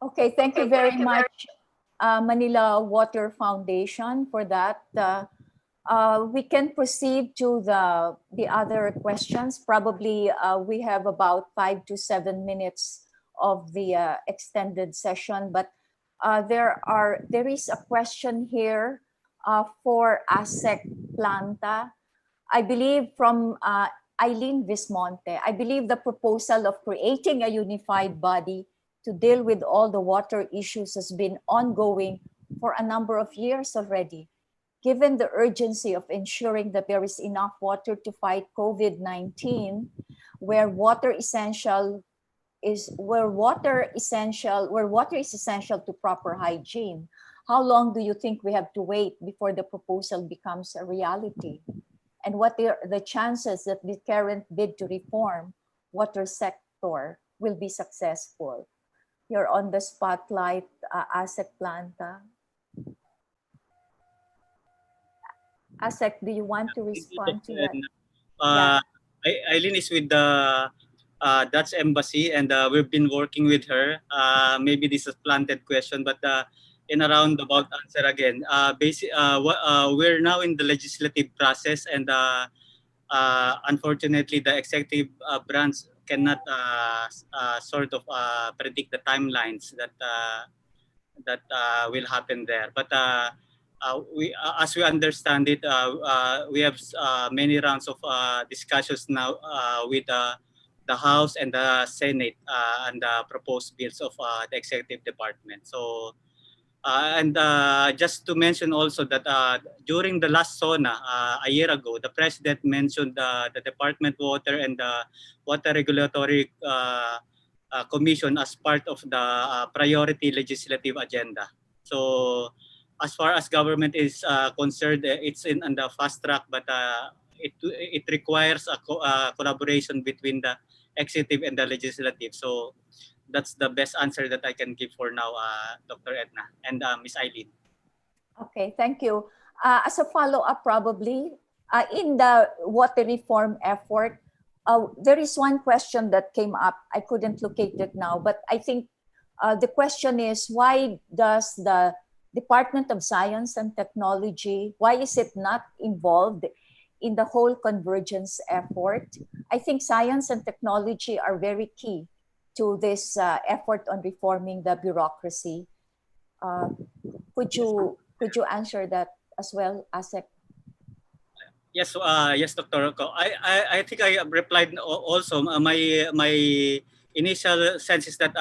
Okay, thank you very much, Manila Water Foundation, for that. We can proceed to the other questions. Probably we have about 5 to 7 minutes of the extended session, but there is a question here for ASEC Planta. I believe from Eileen Vismonte. I believe the proposal of creating a unified body to deal with all the water issues has been ongoing for a number of years already. Given the urgency of ensuring that there is enough water to fight COVID-19, where water is essential to proper hygiene, how long do you think we have to wait before the proposal becomes a reality? And what are the chances that the current bid to reform water sector will be successful? You're on the spotlight, ASEC Planta. ASEC, do you want to respond to that? Yeah. Eileen is with the Dutch Embassy, and we've been working with her. Maybe this is a planted question, but in a roundabout answer again. We're now in the legislative process, and unfortunately, the executive branch cannot sort of predict the timelines that will happen there. But as we understand it, we have many rounds of discussions now with the House and the Senate and the proposed bills of the executive department. So, and just to mention also that during the last SONA a year ago, the President mentioned the Department of Water and the Water Regulatory Commission as part of the priority legislative agenda. So as far as government is concerned, it's on the fast track, but it requires a collaboration between the executive and the legislative. So that's the best answer that I can give for now, Dr. Edna and Ms. Eileen. Okay, thank you. As a follow-up, probably, in the water reform effort, there is one question that came up. I couldn't locate it now, but I think the question is, why does the Department of Science and Technology, why is it not involved in the whole convergence effort? I think science and technology are very key to this effort on reforming the bureaucracy. Could you answer that as well, ASEC? Yes, yes, Dr. Rocco. I think I replied also. My initial sense is that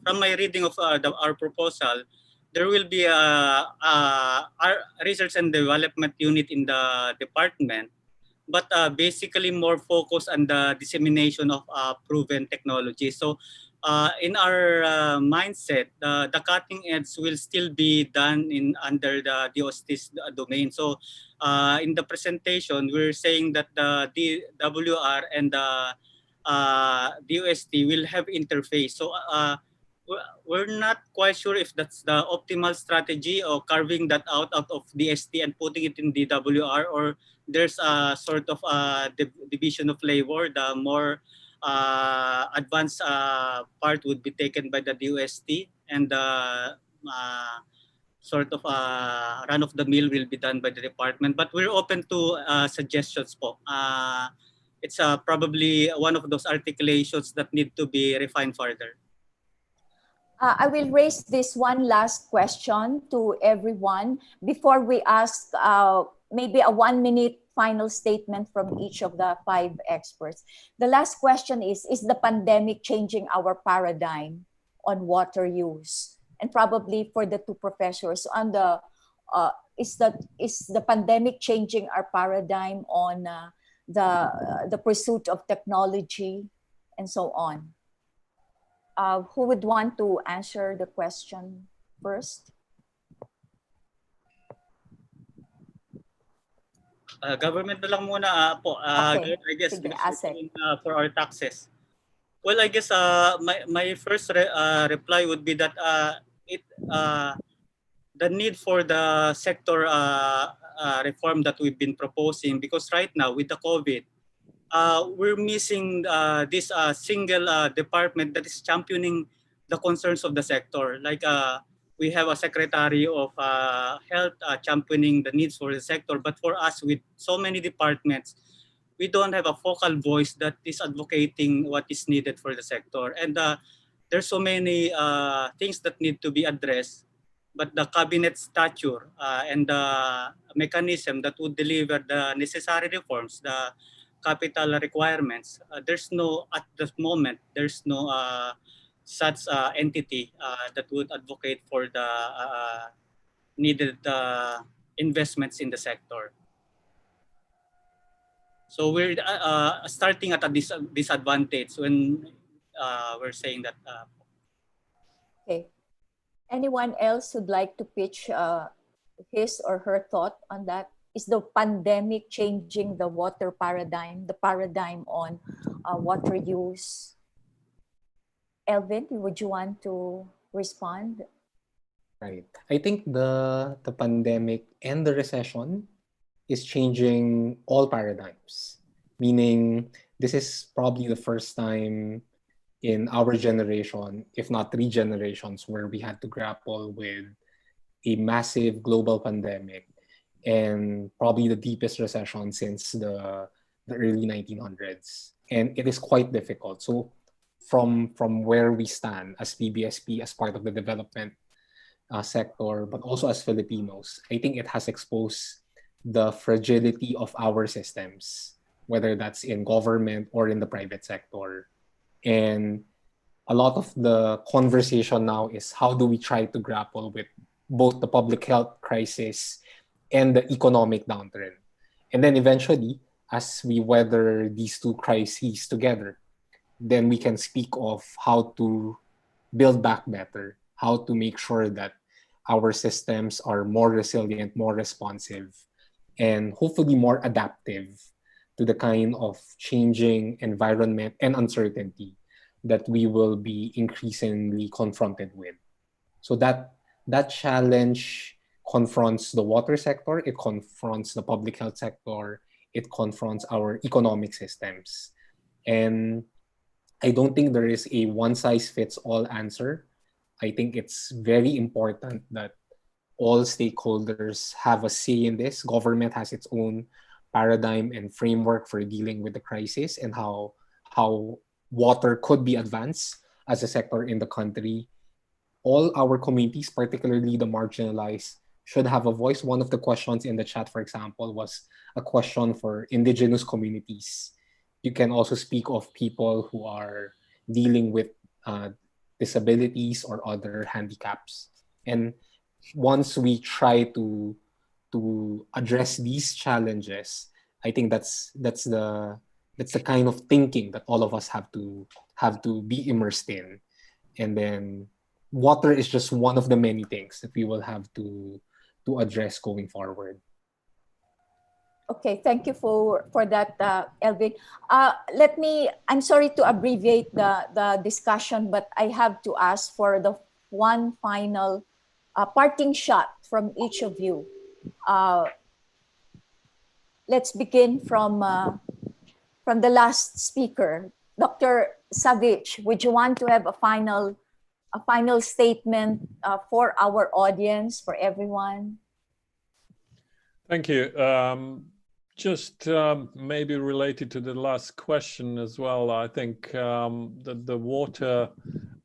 from my reading of our proposal, there will be our research and development unit in the department, but basically more focused on the dissemination of proven technology. So in our mindset, the cutting edge will still be done under the DOST's domain. So in the presentation, we're saying that the DWR and the DOST will have interface. So we're not quite sure if that's the optimal strategy, or carving that out of DST and putting it in DWR, or there's a sort of division of labor. The more advanced part would be taken by the DOST, and the sort of run of the mill will be done by the department. But we're open to suggestions po. It's probably one of those articulations that need to be refined further. I will raise this one last question to everyone before we ask maybe a 1-minute final statement from each of the 5 experts. The last question is the pandemic changing our paradigm on water use? And probably for the 2 professors, on the is the pandemic changing our paradigm on the pursuit of technology and so on? Who would want to answer the question first? Government na lang muna po. Okay. I guess Sige, for our taxes. Well, I guess my first reply would be that the need for the sector reform that we've been proposing, because right now with the COVID, we're missing this single department that is championing the concerns of the sector. Like we have a Secretary of Health championing the needs for the sector, but for us with so many departments, we don't have a focal voice that is advocating what is needed for the sector. And there's so many things that need to be addressed, but the cabinet stature and the mechanism that would deliver the necessary reforms, the capital requirements, there's no, at the moment, there's no such entity that would advocate for the needed investments in the sector. So we're starting at a disadvantage when we're saying that. Okay. Anyone else who'd like to pitch his or her thought on that? Is the pandemic changing the water paradigm, the paradigm on water use? Elvin, would you want to respond? Right. I think the pandemic and the recession is changing all paradigms, meaning this is probably the first time in our generation, if not 3 generations, where we had to grapple with a massive global pandemic and probably the deepest recession since the early 1900s. And it is quite difficult. So from where we stand as PBSP, as part of the development sector, but also as Filipinos, I think it has exposed the fragility of our systems, whether that's in government or in the private sector. And a lot of the conversation now is how do we try to grapple with both the public health crisis and the economic downturn. And then eventually, as we weather these 2 crises together, then we can speak of how to build back better, how to make sure that our systems are more resilient, more responsive, and hopefully more adaptive to the kind of changing environment and uncertainty that we will be increasingly confronted with. So that challenge confronts the water sector, it confronts the public health sector, it confronts our economic systems. And I don't think there is a one-size-fits-all answer. I think it's very important that all stakeholders have a say in this. Government has its own paradigm and framework for dealing with the crisis and how water could be advanced as a sector in the country. All our communities, particularly the marginalized, should have a voice. One of the questions in the chat, for example, was a question for indigenous communities. You can also speak of people who are dealing with disabilities or other handicaps. And once we try to address these challenges, I think that's the kind of thinking that all of us have to be immersed in. And then water is just one of the many things that we will have to address going forward. Okay, thank you for that, Elvin. I'm sorry to abbreviate the discussion, but I have to ask for the one final parting shot from each of you. Let's begin from the last speaker. Dr. Savich, would you want to have a final statement for our audience, for everyone? Thank you. Just maybe related to the last question as well, I think that the water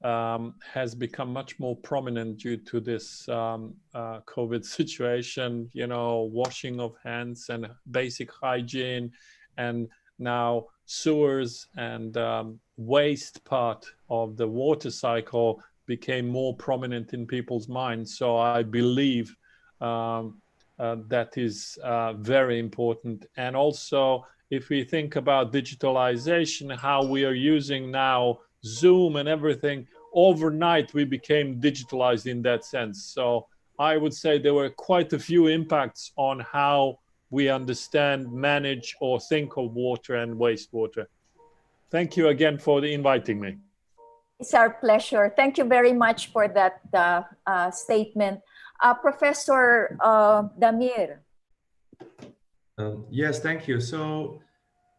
has become much more prominent due to this COVID situation, washing of hands and basic hygiene, and now sewers and waste part of the water cycle became more prominent in people's minds. So I believe that is very important. And also, if we think about digitalization, how we are using now Zoom and everything, overnight we became digitalized in that sense. So I would say there were quite a few impacts on how we understand, manage, or think of water and wastewater. Thank you again for inviting me. It's our pleasure. Thank you very much for that statement. Professor Damir. Yes, thank you. So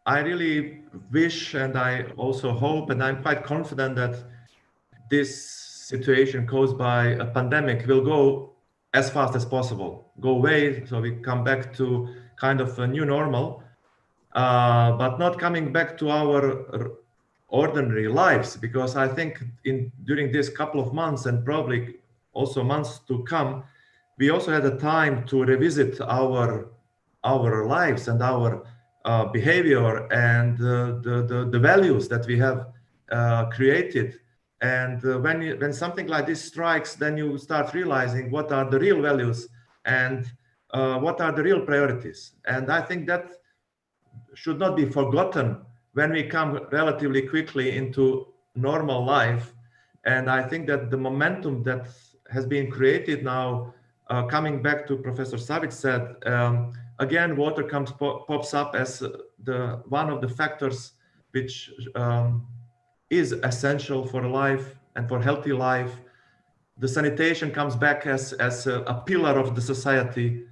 I really wish, and I also hope, and I'm quite confident that this situation caused by a pandemic will go as fast as possible, go away, so we come back to kind of a new normal, but not coming back to our ordinary lives, because I think during this couple of months and probably also months to come, we also had a time to revisit our lives and our behavior and the values that we have created. And when something like this strikes, then you start realizing what are the real values and what are the real priorities. And I think that should not be forgotten when we come relatively quickly into normal life. And I think that the momentum that has been created now, coming back to Professor Savic said, again, water pops up as one of the factors which is essential for life and for healthy life. The sanitation comes back as a pillar of the society,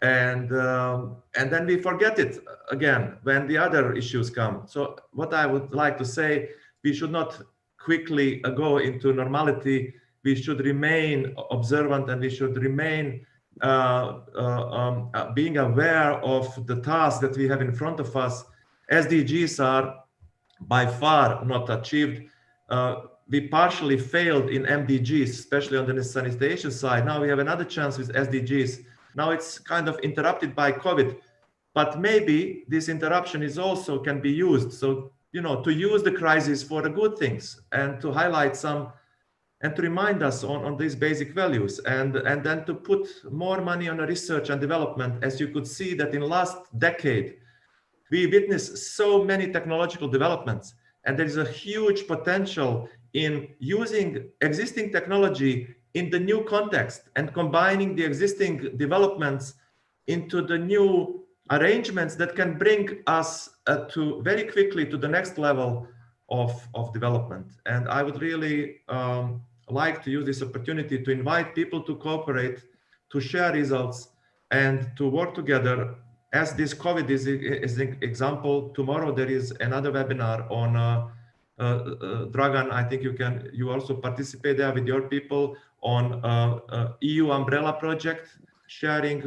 and then we forget it again when the other issues come. So what I would like to say, we should not quickly go into normality. We should remain observant, and we should remain being aware of the tasks that we have in front of us. SDGs are by far not achieved. We partially failed in MDGs, especially on the sanitation side. Now we have another chance with SDGs. Now it's kind of interrupted by COVID, but maybe this interruption is also can be used. So, to use the crisis for the good things and to highlight some and to remind us on these basic values, and then to put more money on research and development. As you could see that in last decade, we witnessed so many technological developments, and there is a huge potential in using existing technology in the new context and combining the existing developments into the new arrangements that can bring us to very quickly to the next level of development. And I would really like to use this opportunity to invite people to cooperate, to share results, and to work together. As this COVID is an example, tomorrow there is another webinar on Dragan. I think you also participate there with your people on EU umbrella project, sharing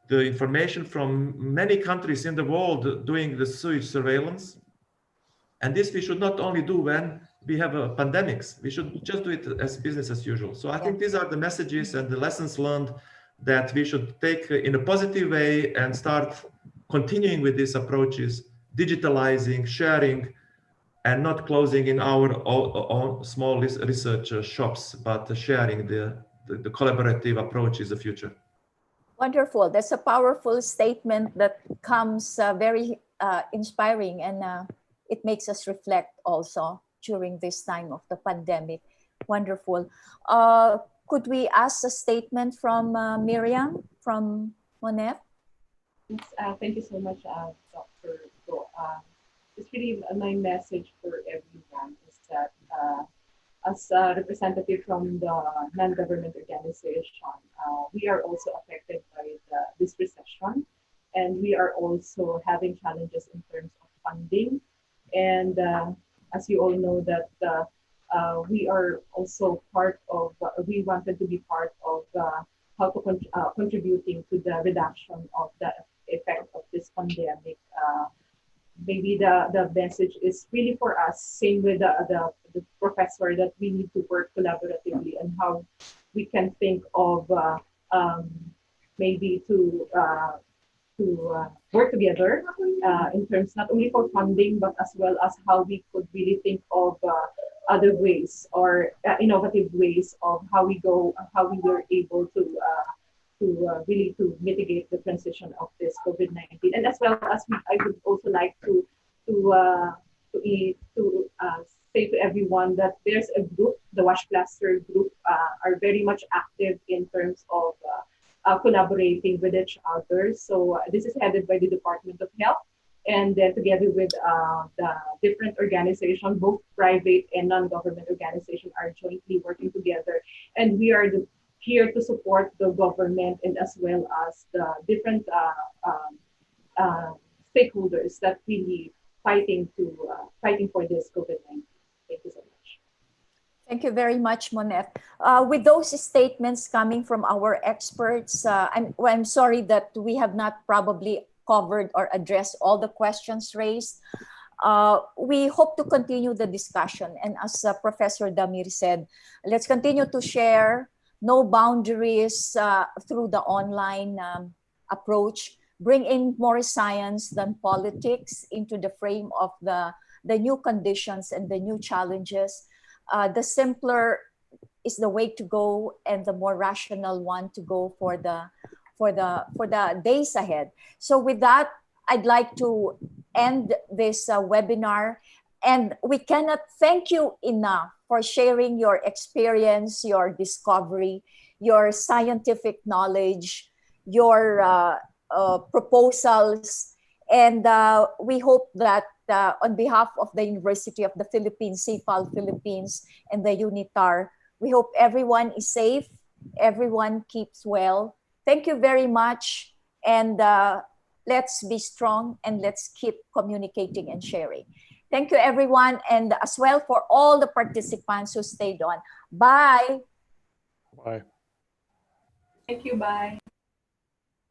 the information from many countries in the world doing the sewage surveillance. And this we should not only do when we have pandemics, we should just do it as business as usual. So I think these are the messages and the lessons learned that we should take in a positive way and start continuing with these approaches, digitalizing, sharing, and not closing in our own small research shops, but sharing the collaborative approach is the future. Wonderful. That's a powerful statement that comes very inspiring, and it makes us reflect also during this time of the pandemic. Wonderful. Could we ask a statement from Miriam from MONEF? Yes, thank you so much, Dr. Go. Just really my message for everyone is that as a representative from the non-government organization, we are also affected by this recession, and we are also having challenges in terms of funding. And as you all know that we are also part of, we wanted to be part of how to contributing to the reduction of the effect of this pandemic. Maybe the message is really for us, same with the professor, that we need to work collaboratively and how we can think of maybe to work together in terms not only for funding, but as well as how we could really think of other ways or innovative ways of how we were able to really to mitigate the transition of this COVID-19. And as well as I would also like to say to everyone that there's a group, the Wash Cluster group, are very much active in terms of collaborating with each other. So this is headed by the Department of Health, and then together with the different organizations, both private and non-government organizations, are jointly working together. And we are here to support the government and as well as the different stakeholders that really fighting for this COVID-19. Thank you so much. Thank you very much, Monette. With those statements coming from our experts, I'm sorry that we have not probably covered or addressed all the questions raised. We hope to continue the discussion. And as Professor Damir said, let's continue to share, no boundaries through the online approach, bring in more science than politics into the frame of the new conditions and the new challenges. The simpler is the way to go, and the more rational one to go for the days ahead. So with that, I'd like to end this webinar, and we cannot thank you enough for sharing your experience, your discovery, your scientific knowledge, your proposals, and we hope that on behalf of the University of the Philippines, CIFAL Philippines, and the UNITAR, we hope everyone is safe, everyone keeps well. Thank you very much, and let's be strong and let's keep communicating and sharing. Thank you, everyone, and as well for all the participants who stayed on. Bye. Bye. Thank you. Bye.